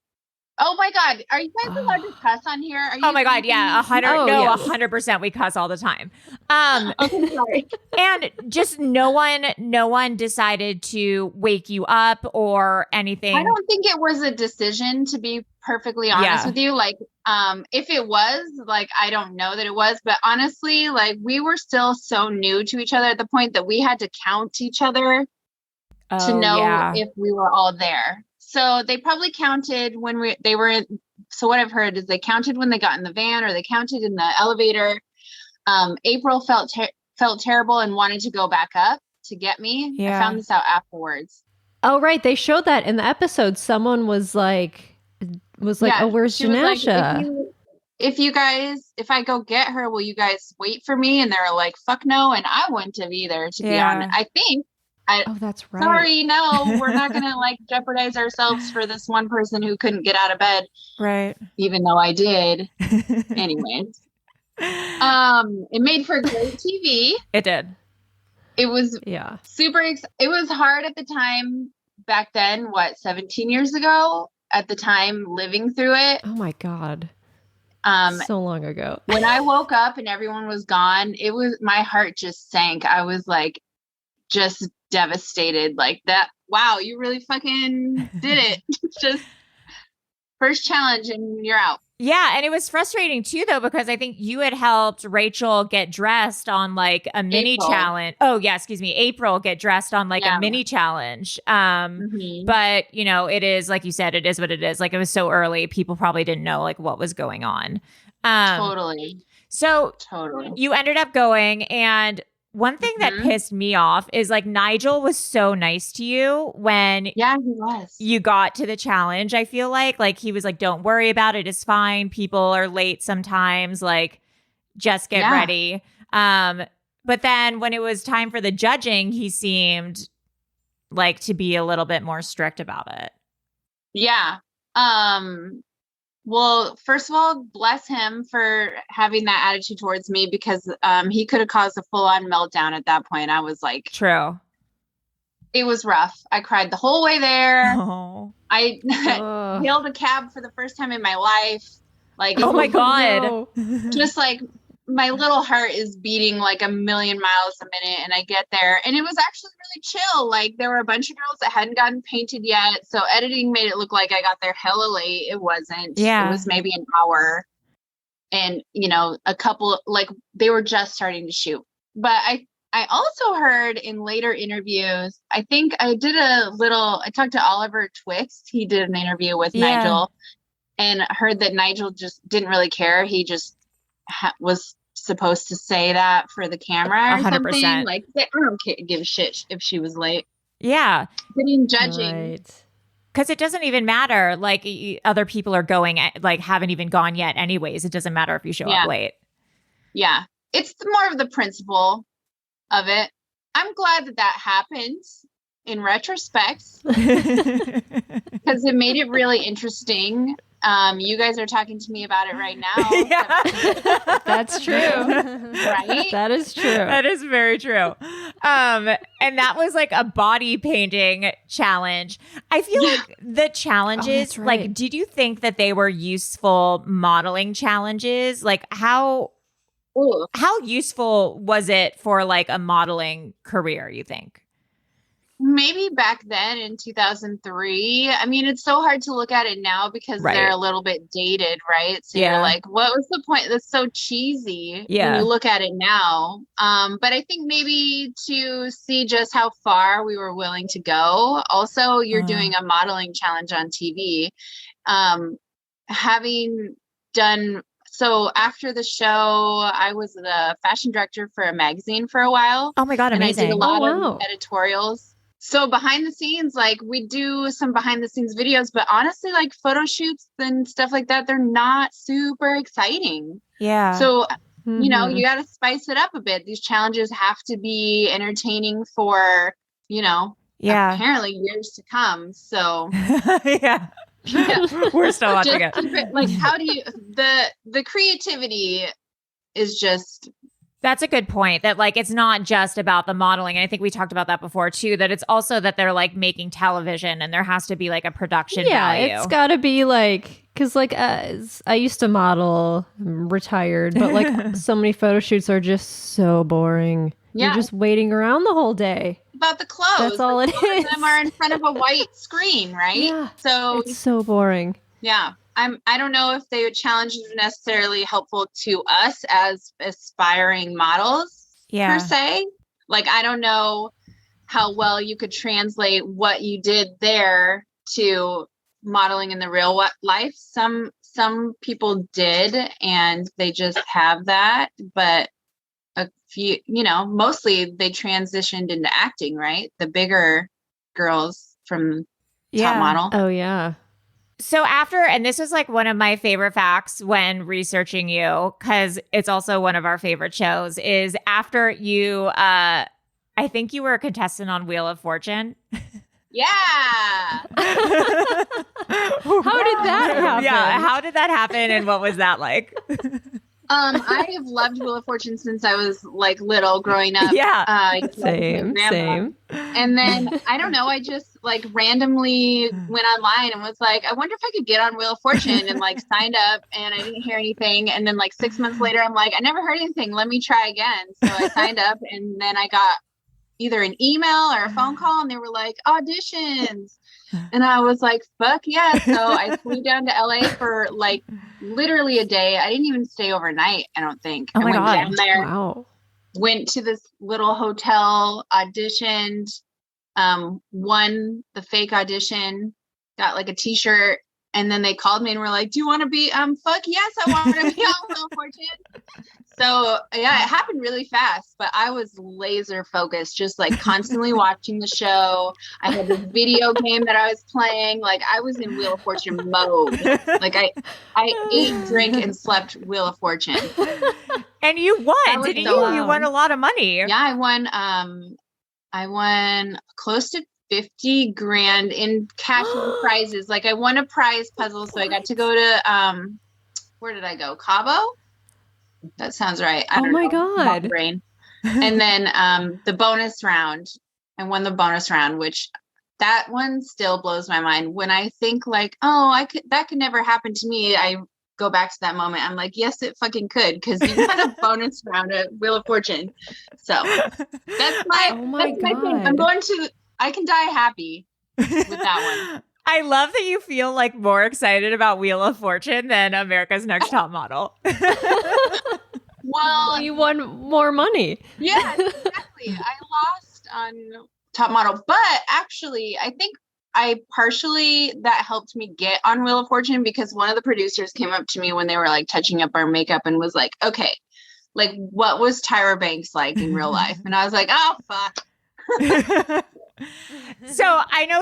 Speaker 9: Oh my God. Are you guys allowed to cuss on here?
Speaker 2: Oh my God. Yeah. 100%. We cuss all the time.
Speaker 9: Okay, sorry.
Speaker 2: And just no one decided to wake you up or anything.
Speaker 9: I don't think it was a decision, to be perfectly honest with you. Like, if it was, like, I don't know that it was, but honestly, like, we were still so new to each other at the point that we had to count each other to know if we were all there. So they probably counted when they were in. So what I've heard is they counted when they got in the van or they counted in the elevator. April felt terrible and wanted to go back up to get me. I found this out afterwards.
Speaker 3: Oh, right. They showed that in the episode. Someone was like, oh, where's Jenascia?
Speaker 9: Like, if I go get her, will you guys wait for me? And they were like, fuck no. And I wouldn't have either, to be honest. I think.
Speaker 3: That's right.
Speaker 9: Sorry, no, we're not going to like jeopardize ourselves for this one person who couldn't get out of bed.
Speaker 2: Right.
Speaker 9: Even though I did. Anyways. It made for great TV.
Speaker 2: It did.
Speaker 9: It was super it was hard at the time back then, 17 years ago, at the time living through it.
Speaker 3: Oh my God. So long ago.
Speaker 9: When I woke up and everyone was gone, my heart just sank. I was like just devastated like that. Wow, you really fucking did it. Just first challenge and you're out.
Speaker 2: Yeah, and it was frustrating too, though, because I think you had helped Rachel get dressed on like a mini challenge. Oh, yeah, excuse me. April get dressed on like a mini challenge. But, you know, it is, like you said, it is what it is. Like, it was so early. People probably didn't know like what was going on.
Speaker 9: Totally.
Speaker 2: So you ended up going, and one thing that pissed me off is like Nigel was so nice to you when
Speaker 9: he was.
Speaker 2: You got to the challenge. I feel like he was like, don't worry about it. It's fine. People are late sometimes. Like, just get ready. But then when it was time for the judging, he seemed like to be a little bit more strict about it.
Speaker 9: Yeah. Well, first of all, bless him for having that attitude towards me, because he could have caused a full-on meltdown at that point. I was like,
Speaker 2: true.
Speaker 9: It was rough. I cried the whole way there.
Speaker 2: Oh.
Speaker 9: I hailed a cab for the first time in my life. Like,
Speaker 2: oh my God.
Speaker 9: Just like my little heart is beating like a million miles a minute, and I get there and it was actually really chill. Like, there were a bunch of girls that hadn't gotten painted yet, so editing made it look like I got there hella late. It wasn't. It was maybe an hour, and you know, a couple, like, they were just starting to shoot. But I also heard in later interviews, I think I talked to Oliver Twixt. He did an interview with Nigel, and heard that Nigel just didn't really care. He just was supposed to say that for the camera or 100%. Something. Like, I don't give a shit if she was late.
Speaker 2: Yeah.
Speaker 9: Sitting judging.
Speaker 3: Right.
Speaker 2: Because it doesn't even matter. Like other people are going, like haven't even gone yet anyways. It doesn't matter if you show up late.
Speaker 9: Yeah. It's more of the principle of it. I'm glad that happened in retrospect because it made it really interesting. You guys are talking to me about it right now.
Speaker 2: Yeah.
Speaker 3: That's true.
Speaker 9: Right?
Speaker 3: That is true.
Speaker 2: That is very true. And that was like a body painting challenge. I feel like the challenges, like, did you think that they were useful modeling challenges? Like how useful was it for like a modeling career, you think?
Speaker 9: Maybe back then in 2003. I mean, it's so hard to look at it now because they're a little bit dated, right? So you're like, what was the point? That's so cheesy when you look at it now. But I think maybe to see just how far we were willing to go. Also, you're doing a modeling challenge on TV. Having done so after the show, I was the fashion director for a magazine for a while.
Speaker 2: Oh my God, amazing.
Speaker 9: And I did a lot of editorials. So behind the scenes, like we do some behind the scenes videos, but honestly, like photo shoots and stuff like that, they're not super exciting.
Speaker 2: Yeah.
Speaker 9: So, you know, you got to spice it up a bit. These challenges have to be entertaining for, you know, apparently years to come. So
Speaker 2: yeah. We're still watching it.
Speaker 9: Like, how do you, the creativity is just.
Speaker 2: That's a good point, that like it's not just about the modeling. And I think we talked about that before too, that it's also that they're like making television and there has to be like a production value.
Speaker 3: It's got to be like, because like I used to model, I'm retired, but like so many photo shoots are just so boring. Yeah. You're just waiting around the whole day.
Speaker 9: About the clothes.
Speaker 3: That's all it is.
Speaker 9: Most of them are in front of a white screen, right?
Speaker 3: Yeah.
Speaker 9: So
Speaker 3: it's so boring.
Speaker 9: Yeah. I don't know if they would challenge necessarily helpful to us as aspiring models per se. Like, I don't know how well you could translate what you did there to modeling in the real life. Some people did, and they just have that, but a few, you know, mostly they transitioned into acting, right? The bigger girls from Top Model.
Speaker 3: Oh, yeah.
Speaker 2: So after, and this was like one of my favorite facts when researching you, because it's also one of our favorite shows, is after you, I think you were a contestant on Wheel of Fortune.
Speaker 9: Yeah.
Speaker 3: How did that happen?
Speaker 2: Yeah, how did that happen and what was that like?
Speaker 9: I have loved Wheel of Fortune since I was like little growing up.
Speaker 2: Yeah.
Speaker 3: Same.
Speaker 9: And then I don't know, I just like randomly went online and was like, I wonder if I could get on Wheel of Fortune, and like signed up, and I didn't hear anything. And then like 6 months later, I'm like, I never heard anything. Let me try again. So I signed up, and then I got either an email or a phone call, and they were like, auditions. And I was like, fuck yeah. So I flew down to LA for like literally a day. I didn't even stay overnight, I don't think.
Speaker 2: Oh my
Speaker 9: I went
Speaker 2: God.
Speaker 9: down there,
Speaker 3: Wow.
Speaker 9: went to this little hotel, auditioned, won the fake audition, got like a t-shirt, and then they called me and were like, do you want to be, fuck yes, I want to be on Wheel of Fortune. So yeah, it happened really fast, but I was laser focused, just like constantly watching the show. I had this video game that I was playing. Like I was in Wheel of Fortune mode. Like I ate, drank, and slept Wheel of Fortune.
Speaker 2: And you won, didn't you? You won a lot of money.
Speaker 9: Yeah, I won close to 50 grand in cash and prizes. Like I won a prize puzzle, so I got to go to where did I go? Cabo? That sounds right. I don't know.
Speaker 3: God.
Speaker 9: Brain. And then the bonus round. I won the bonus round, which that one still blows my mind. When I think like, oh, that could never happen to me, I go back to that moment. I'm like, yes, it fucking could, because you had a bonus round at Wheel of Fortune. So that's my thing. I can die happy with that one.
Speaker 2: I love that you feel like more excited about Wheel of Fortune than America's Next Top Model.
Speaker 9: Well,
Speaker 3: you won more money.
Speaker 9: Yeah, exactly. I lost on Top Model, but actually, I think that helped me get on Wheel of Fortune, because one of the producers came up to me when they were like touching up our makeup and was like, okay, like what was Tyra Banks like in real life? And I was like, oh, fuck.
Speaker 2: So I know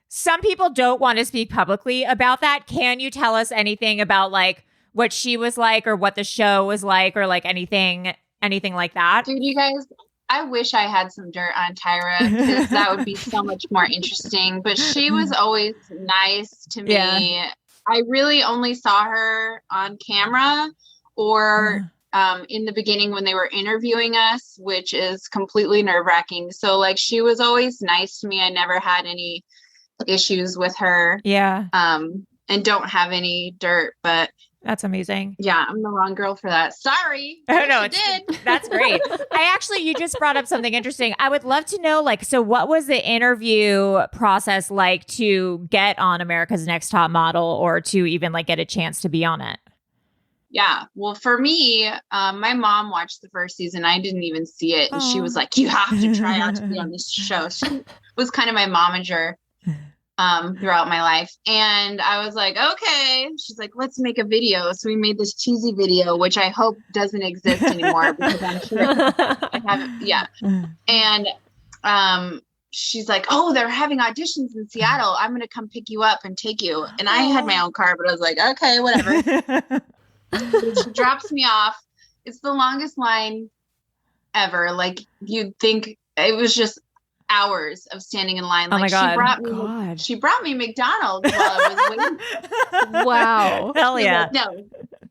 Speaker 2: some people don't want to speak publicly about that. Can you tell us anything about like what she was like or what the show was like or like anything like that?
Speaker 9: Dude, you guys, I wish I had some dirt on Tyra because that would be so much more interesting. But she was always nice to me.
Speaker 2: Yeah.
Speaker 9: I really only saw her on camera or in the beginning when they were interviewing us, which is completely nerve-wracking. So like she was always nice to me. I never had any issues with her.
Speaker 2: Yeah.
Speaker 9: And don't have any dirt, but
Speaker 2: that's amazing.
Speaker 9: Yeah, I'm the wrong girl for that. Sorry.
Speaker 2: Oh, no, that's great. You just brought up something interesting. I would love to know, like, so what was the interview process like to get on America's Next Top Model or to even like get a chance to be on it?
Speaker 9: Yeah. Well, for me, my mom watched the first season. I didn't even see it. And she was like, you have to try out to be on this show. She was kind of my momager throughout my life. And I was like, okay. She's like, let's make a video. So we made this cheesy video, which I hope doesn't exist anymore because I'm sure I haven't. Yeah. And she's like, oh, they're having auditions in Seattle. I'm going to come pick you up and take you. And I had my own car, but I was like, okay, whatever. She drops me off. It's the longest line ever. Like you'd think it was just hours of standing in line. Like,
Speaker 2: oh my God.
Speaker 9: She brought me McDonald's while I was waiting.
Speaker 3: Wow.
Speaker 2: Hell yeah.
Speaker 9: Like, no,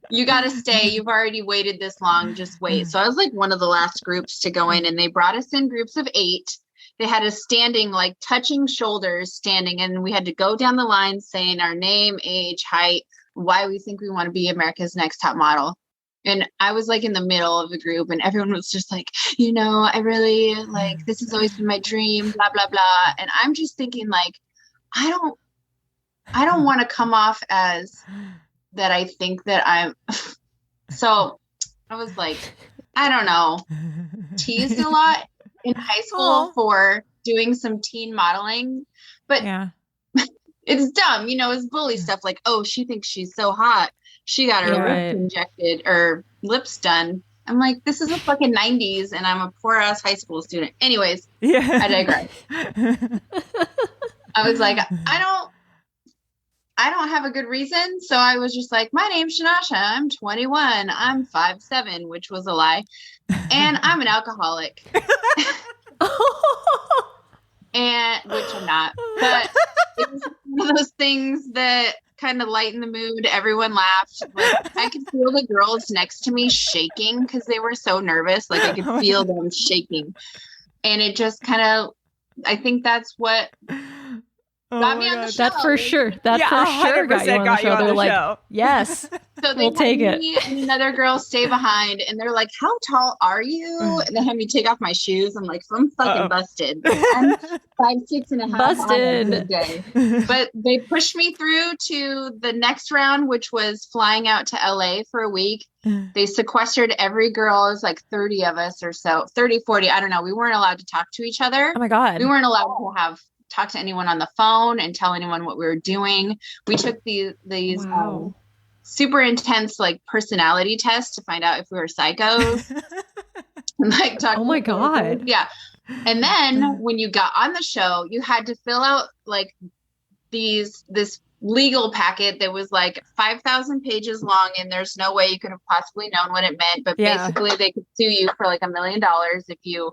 Speaker 9: you got to stay. You've already waited this long. Just wait. So I was like one of the last groups to go in, and they brought us in groups of 8. They had us standing, like touching shoulders, standing, and we had to go down the line saying our name, age, height, why we think we want to be America's Next Top Model. And I was like in the middle of the group and everyone was just like, you know, I really like, this has always been my dream, blah, blah, blah. And I'm just thinking like, I don't want to come off as that. I think that I'm, so I was like, I don't know, teased a lot in high school for doing some teen modeling, but it's dumb. You know, it's bully stuff like, oh, she thinks she's so hot. She got her lips injected or lips done. I'm like, this is a fucking 90s and I'm a poor ass high school student. Anyways, I digress. I was like, I don't have a good reason. So I was just like, my name's Jenascia. I'm 21. I'm 5'7", which was a lie. And I'm an alcoholic. And which I'm not. But it was one of those things that kind of lightened the mood. Everyone laughed. Like, I could feel the girls next to me shaking because they were so nervous. Like I could feel them shaking. And it just kind of, I think that's what got me on the show.
Speaker 3: That for sure. That for sure got you on the show. They're like, yes,
Speaker 9: so they
Speaker 3: we'll take it.
Speaker 9: And another girl stay behind, and they're like, "How tall are you?" And they had me take off my shoes. I'm like, "I'm fucking busted. I'm 5'6.5".
Speaker 3: Busted.
Speaker 9: Day. But they pushed me through to the next round, which was flying out to LA for a week. They sequestered every girl. It was like 30 of us or so, 30, 40. I don't know. We weren't allowed to talk to each other.
Speaker 2: Oh my God.
Speaker 9: We weren't allowed to talk to anyone on the phone and tell anyone what we were doing. We took these super intense like personality tests to find out if we were psychos. And, like,
Speaker 3: oh my God.
Speaker 9: Yeah. And then when you got on the show, you had to fill out like this legal packet that was like 5,000 pages long, and there's no way you could have possibly known what it meant. But basically they could sue you for like $1 million if you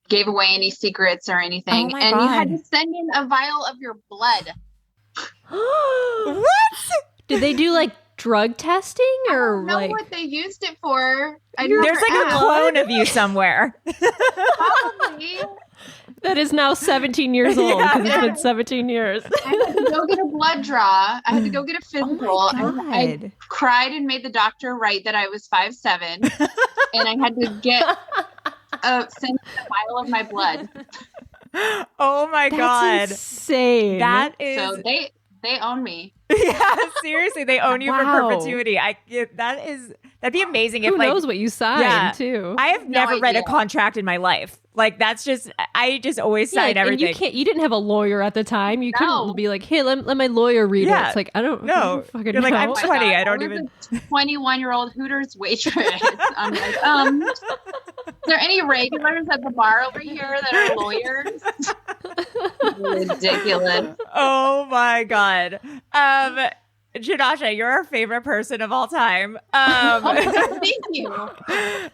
Speaker 9: gave away any secrets or anything. And you had to send in a vial of your blood.
Speaker 2: What?
Speaker 3: Did they do like drug testing or
Speaker 9: I don't know
Speaker 3: like
Speaker 9: what they used it for?
Speaker 2: There's like a clone of you somewhere.
Speaker 9: Probably.
Speaker 3: That is now 17 years old because it's been 17 years.
Speaker 9: I had to go get a blood draw. I had to go get a physical.
Speaker 2: Oh
Speaker 9: I cried and made the doctor write that I was 5'7", and I had to get send a vial of my blood.
Speaker 2: Oh my God.
Speaker 3: Insane.
Speaker 2: That is
Speaker 9: so they own me.
Speaker 2: Yeah, seriously, they own you for perpetuity. That'd be amazing.
Speaker 3: Who knows what you signed too.
Speaker 2: I have never read a contract in my life. Like that's just, I just always sign everything.
Speaker 3: And you didn't have a lawyer at the time. You couldn't be like, hey, let my lawyer read it. It's like, I don't
Speaker 2: know.
Speaker 3: Fucking
Speaker 2: You're like, I'm
Speaker 3: know.
Speaker 2: 20. I don't
Speaker 9: was
Speaker 2: even.
Speaker 9: a 21-year-old Hooters waitress. I'm like, there any regulars at the bar over here that are lawyers? Ridiculous.
Speaker 2: Oh my God. Jenascia, you're our favorite person of all time.
Speaker 9: Thank you.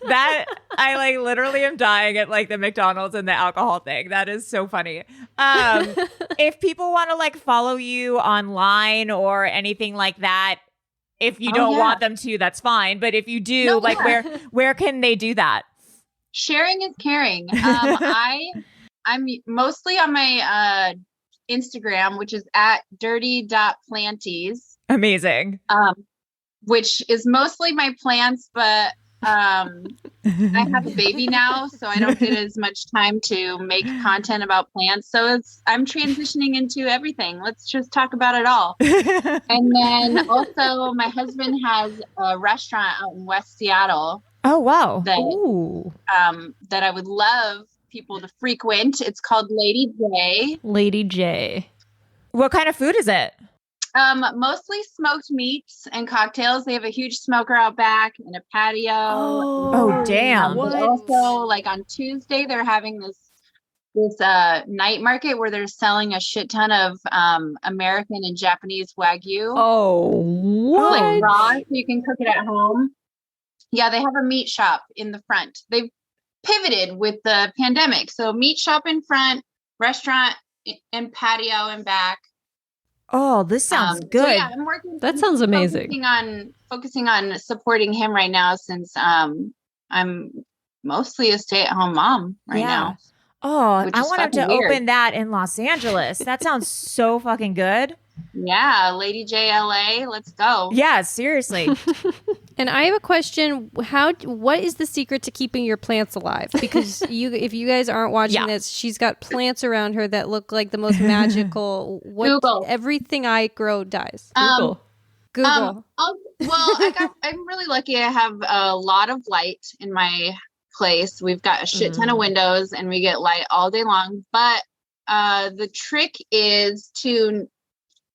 Speaker 2: That I like literally am dying at like the McDonald's and the alcohol thing. That is so funny. If people want to like follow you online or anything like that, if you don't want them to, that's fine. But if you do, where can they do that?
Speaker 9: Sharing is caring. I'm mostly on my Instagram, which is at dirty.planties.
Speaker 2: Amazing.
Speaker 9: Which is mostly my plants, but I have a baby now, so I don't get as much time to make content about plants. So I'm transitioning into everything. Let's just talk about it all. And then also my husband has a restaurant out in West Seattle.
Speaker 2: Oh, wow.
Speaker 9: That I would love people to frequent. It's called Lady J.
Speaker 3: Lady J.
Speaker 2: What kind of food is it?
Speaker 9: Mostly smoked meats and cocktails. They have a huge smoker out back and a patio.
Speaker 2: Oh, damn.
Speaker 9: But also, like on Tuesday, they're having this night market where they're selling a shit ton of American and Japanese Wagyu.
Speaker 3: Oh, what?
Speaker 9: Like raw, so you can cook it at home. Yeah, they have a meat shop in the front. They've pivoted with the pandemic. So meat shop in front, restaurant and patio in back.
Speaker 2: Oh, this sounds good.
Speaker 9: So yeah, I'm working.
Speaker 3: That sounds amazing.
Speaker 9: Focusing on supporting him right now since I'm mostly a stay-at-home mom right now.
Speaker 2: Oh, I want him to open that in Los Angeles. That sounds so fucking good.
Speaker 9: Yeah, Lady J LA, let's go.
Speaker 2: Yeah, seriously.
Speaker 4: And I have a question. What is the secret to keeping your plants alive? Because if you guys aren't watching this, she's got plants around her that look like the most magical.
Speaker 9: Google.
Speaker 4: Everything I grow dies.
Speaker 9: Google. I'm really lucky. I have a lot of light in my place. We've got a shit ton of windows and we get light all day long. But the trick is to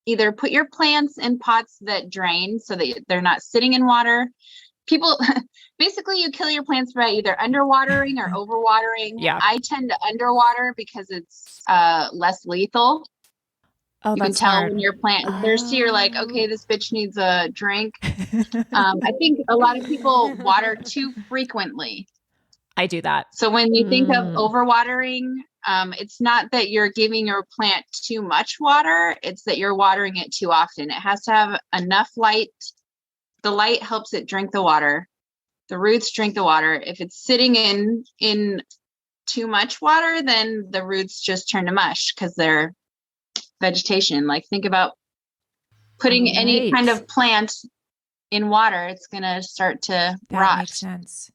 Speaker 9: either put your plants in pots that drain so that they're not sitting in water. People, basically you kill your plants by either underwatering or overwatering. Yeah. I tend to underwater because it's less lethal. Oh, you can tell when your plant is thirsty. You're like, okay, this bitch needs a drink. I think a lot of people water too frequently.
Speaker 2: I do that.
Speaker 9: So when you think of overwatering, it's not that you're giving your plant too much water. It's that you're watering it too often. It has to have enough light. The light helps it drink the water. The roots drink the water. If it's sitting in too much water, then the roots just turn to mush because they're vegetation. Like think about putting any kind of plant in water. It's going to start to rot.
Speaker 2: That makes sense.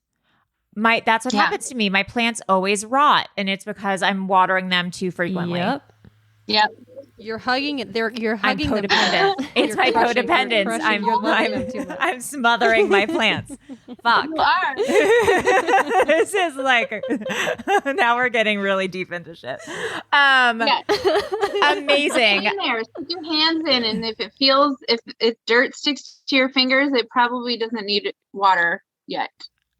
Speaker 2: That's what happens to me. My plants always rot, and it's because I'm watering them too frequently.
Speaker 9: Yep.
Speaker 4: You're hugging it. You're hugging
Speaker 2: I'm codependent. It's my codependence. I'm smothering my plants. Fuck.
Speaker 9: You are.
Speaker 2: This is like now we're getting really deep into shit. Amazing.
Speaker 9: Put there. Put your hands in, and if dirt sticks to your fingers, it probably doesn't need water yet.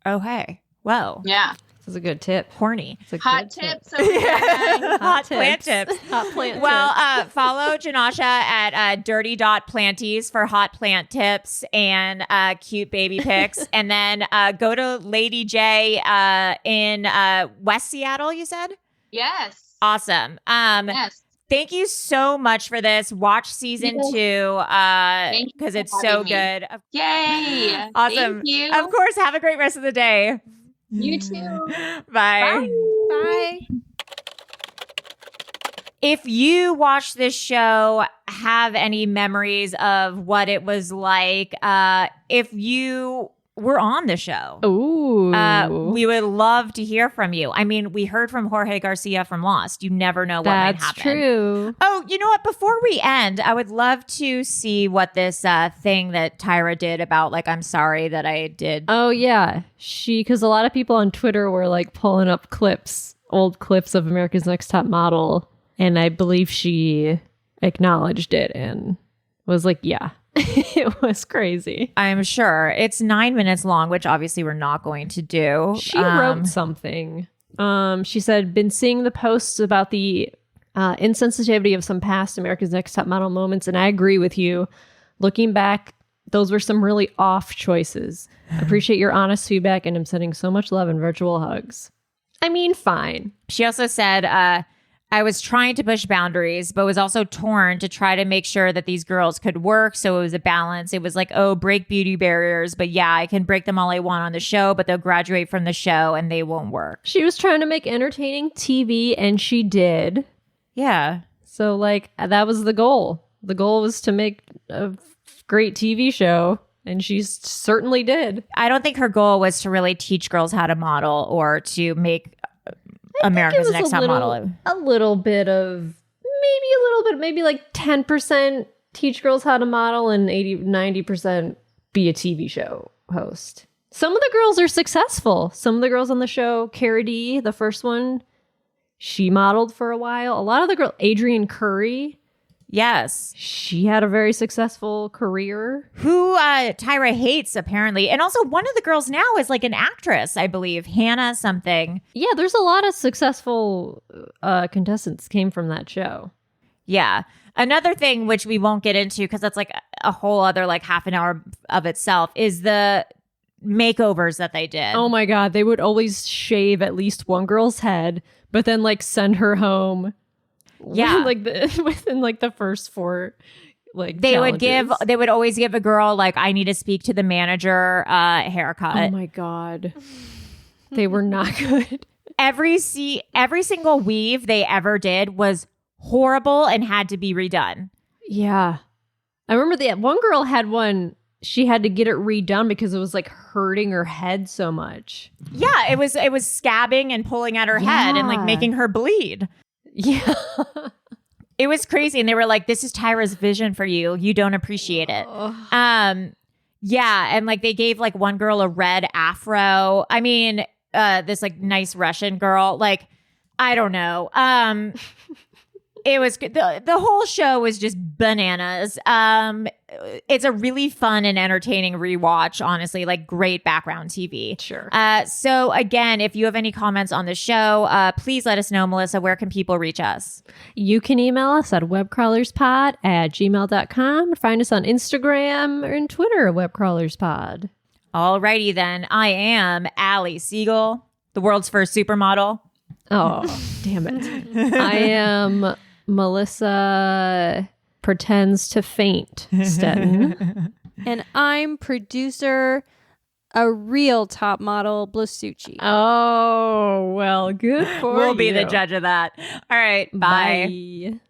Speaker 2: Okay. Whoa.
Speaker 9: Yeah.
Speaker 3: This is a good tip.
Speaker 2: Horny.
Speaker 9: Hot tips. Hot
Speaker 2: plant tips.
Speaker 3: Hot plant tips.
Speaker 2: Well, follow Jenascia at dirty.planties for hot plant tips and cute baby pics. And then go to Lady J in West Seattle, you said?
Speaker 9: Yes.
Speaker 2: Awesome. Yes. Thank you so much for this. Watch season 2 because it's so good.
Speaker 9: Yay.
Speaker 2: Awesome.
Speaker 9: Thank you.
Speaker 2: Of course. Have a great rest of the day.
Speaker 9: You too.
Speaker 2: Bye.
Speaker 4: Bye.
Speaker 2: If you watch this show, have any memories of what it was like if you were on the show?
Speaker 3: Ooh.
Speaker 2: We would love to hear from you. I mean, we heard from Jorge Garcia from Lost. You never know what might happen.
Speaker 3: That's true.
Speaker 2: Oh, you know what? Before we end, I would love to see what this thing that Tyra did about, like, I'm sorry that I did.
Speaker 3: Oh, yeah. Because a lot of people on Twitter were, like, pulling up old clips of America's Next Top Model. And I believe she acknowledged it and was like, yeah. It was crazy.
Speaker 2: I'm sure. It's 9 minutes long, which obviously we're not going to do.
Speaker 3: She wrote something. She said, been seeing the posts about the insensitivity of some past America's Next Top Model moments, and I agree with you. Looking back, those were some really off choices. Appreciate your honest feedback, and I'm sending so much love and virtual hugs. I mean, fine.
Speaker 2: She also said, I was trying to push boundaries, but was also torn to try to make sure that these girls could work. So it was a balance. It was like, oh, break beauty barriers. But yeah, I can break them all I want on the show, but they'll graduate from the show and they won't work.
Speaker 3: She was trying to make entertaining TV, and she did.
Speaker 2: Yeah.
Speaker 3: So, like, that was the goal. The goal was to make a great TV show, and she certainly did.
Speaker 2: I don't think her goal was to really teach girls how to model or to make America's Next Top Model.
Speaker 3: A little bit of, maybe like 10% teach girls how to model and 90% be a TV show host. Some of the girls are successful. Some of the girls on the show, Cara D, the first one, she modeled for a while. A lot of the girls, Adrienne Curry.
Speaker 2: Yes.
Speaker 3: She had a very successful career.
Speaker 2: Who Tyra hates, apparently. And also one of the girls now is like an actress, I believe. Hannah something.
Speaker 3: Yeah, there's a lot of successful contestants came from that show.
Speaker 2: Yeah. Another thing, which we won't get into because that's like a whole other like half an hour of itself, is the makeovers that they did.
Speaker 3: Oh my God. They would always shave at least one girl's head, but then like send her home.
Speaker 2: Yeah.
Speaker 3: Within like the first 4 like
Speaker 2: they
Speaker 3: challenges.
Speaker 2: would always give a girl like, I need to speak to the manager haircut.
Speaker 3: Oh my God. They were not good.
Speaker 2: Every single weave they ever did was horrible and had to be redone.
Speaker 3: Yeah. I remember that one girl had one, she had to get it redone because it was like hurting her head so much.
Speaker 2: Yeah, it was scabbing and pulling at her head and like making her bleed.
Speaker 3: Yeah.
Speaker 2: It was crazy. And they were like, this is Tyra's vision for you. You don't appreciate it. Yeah. And like they gave like one girl a red afro. I mean, this like nice Russian girl. Like, I don't know. It was the whole show was just bananas. It's a really fun and entertaining rewatch, honestly, like great background TV.
Speaker 3: Sure.
Speaker 2: So again, if you have any comments on the show, please let us know, Melissa. Where can people reach us?
Speaker 3: You can email us at webcrawlerspod@gmail.com or find us on Instagram or in Twitter, webcrawlerspod.
Speaker 2: Alrighty then. I am Allie Siegel, the world's first supermodel.
Speaker 3: Oh, damn it. I am Melissa pretends to faint Stetton.
Speaker 4: And I'm producer, a real top model, Blasucci.
Speaker 3: Oh, well, good for you.
Speaker 2: We'll be the judge of that. All right. Bye.
Speaker 3: Bye.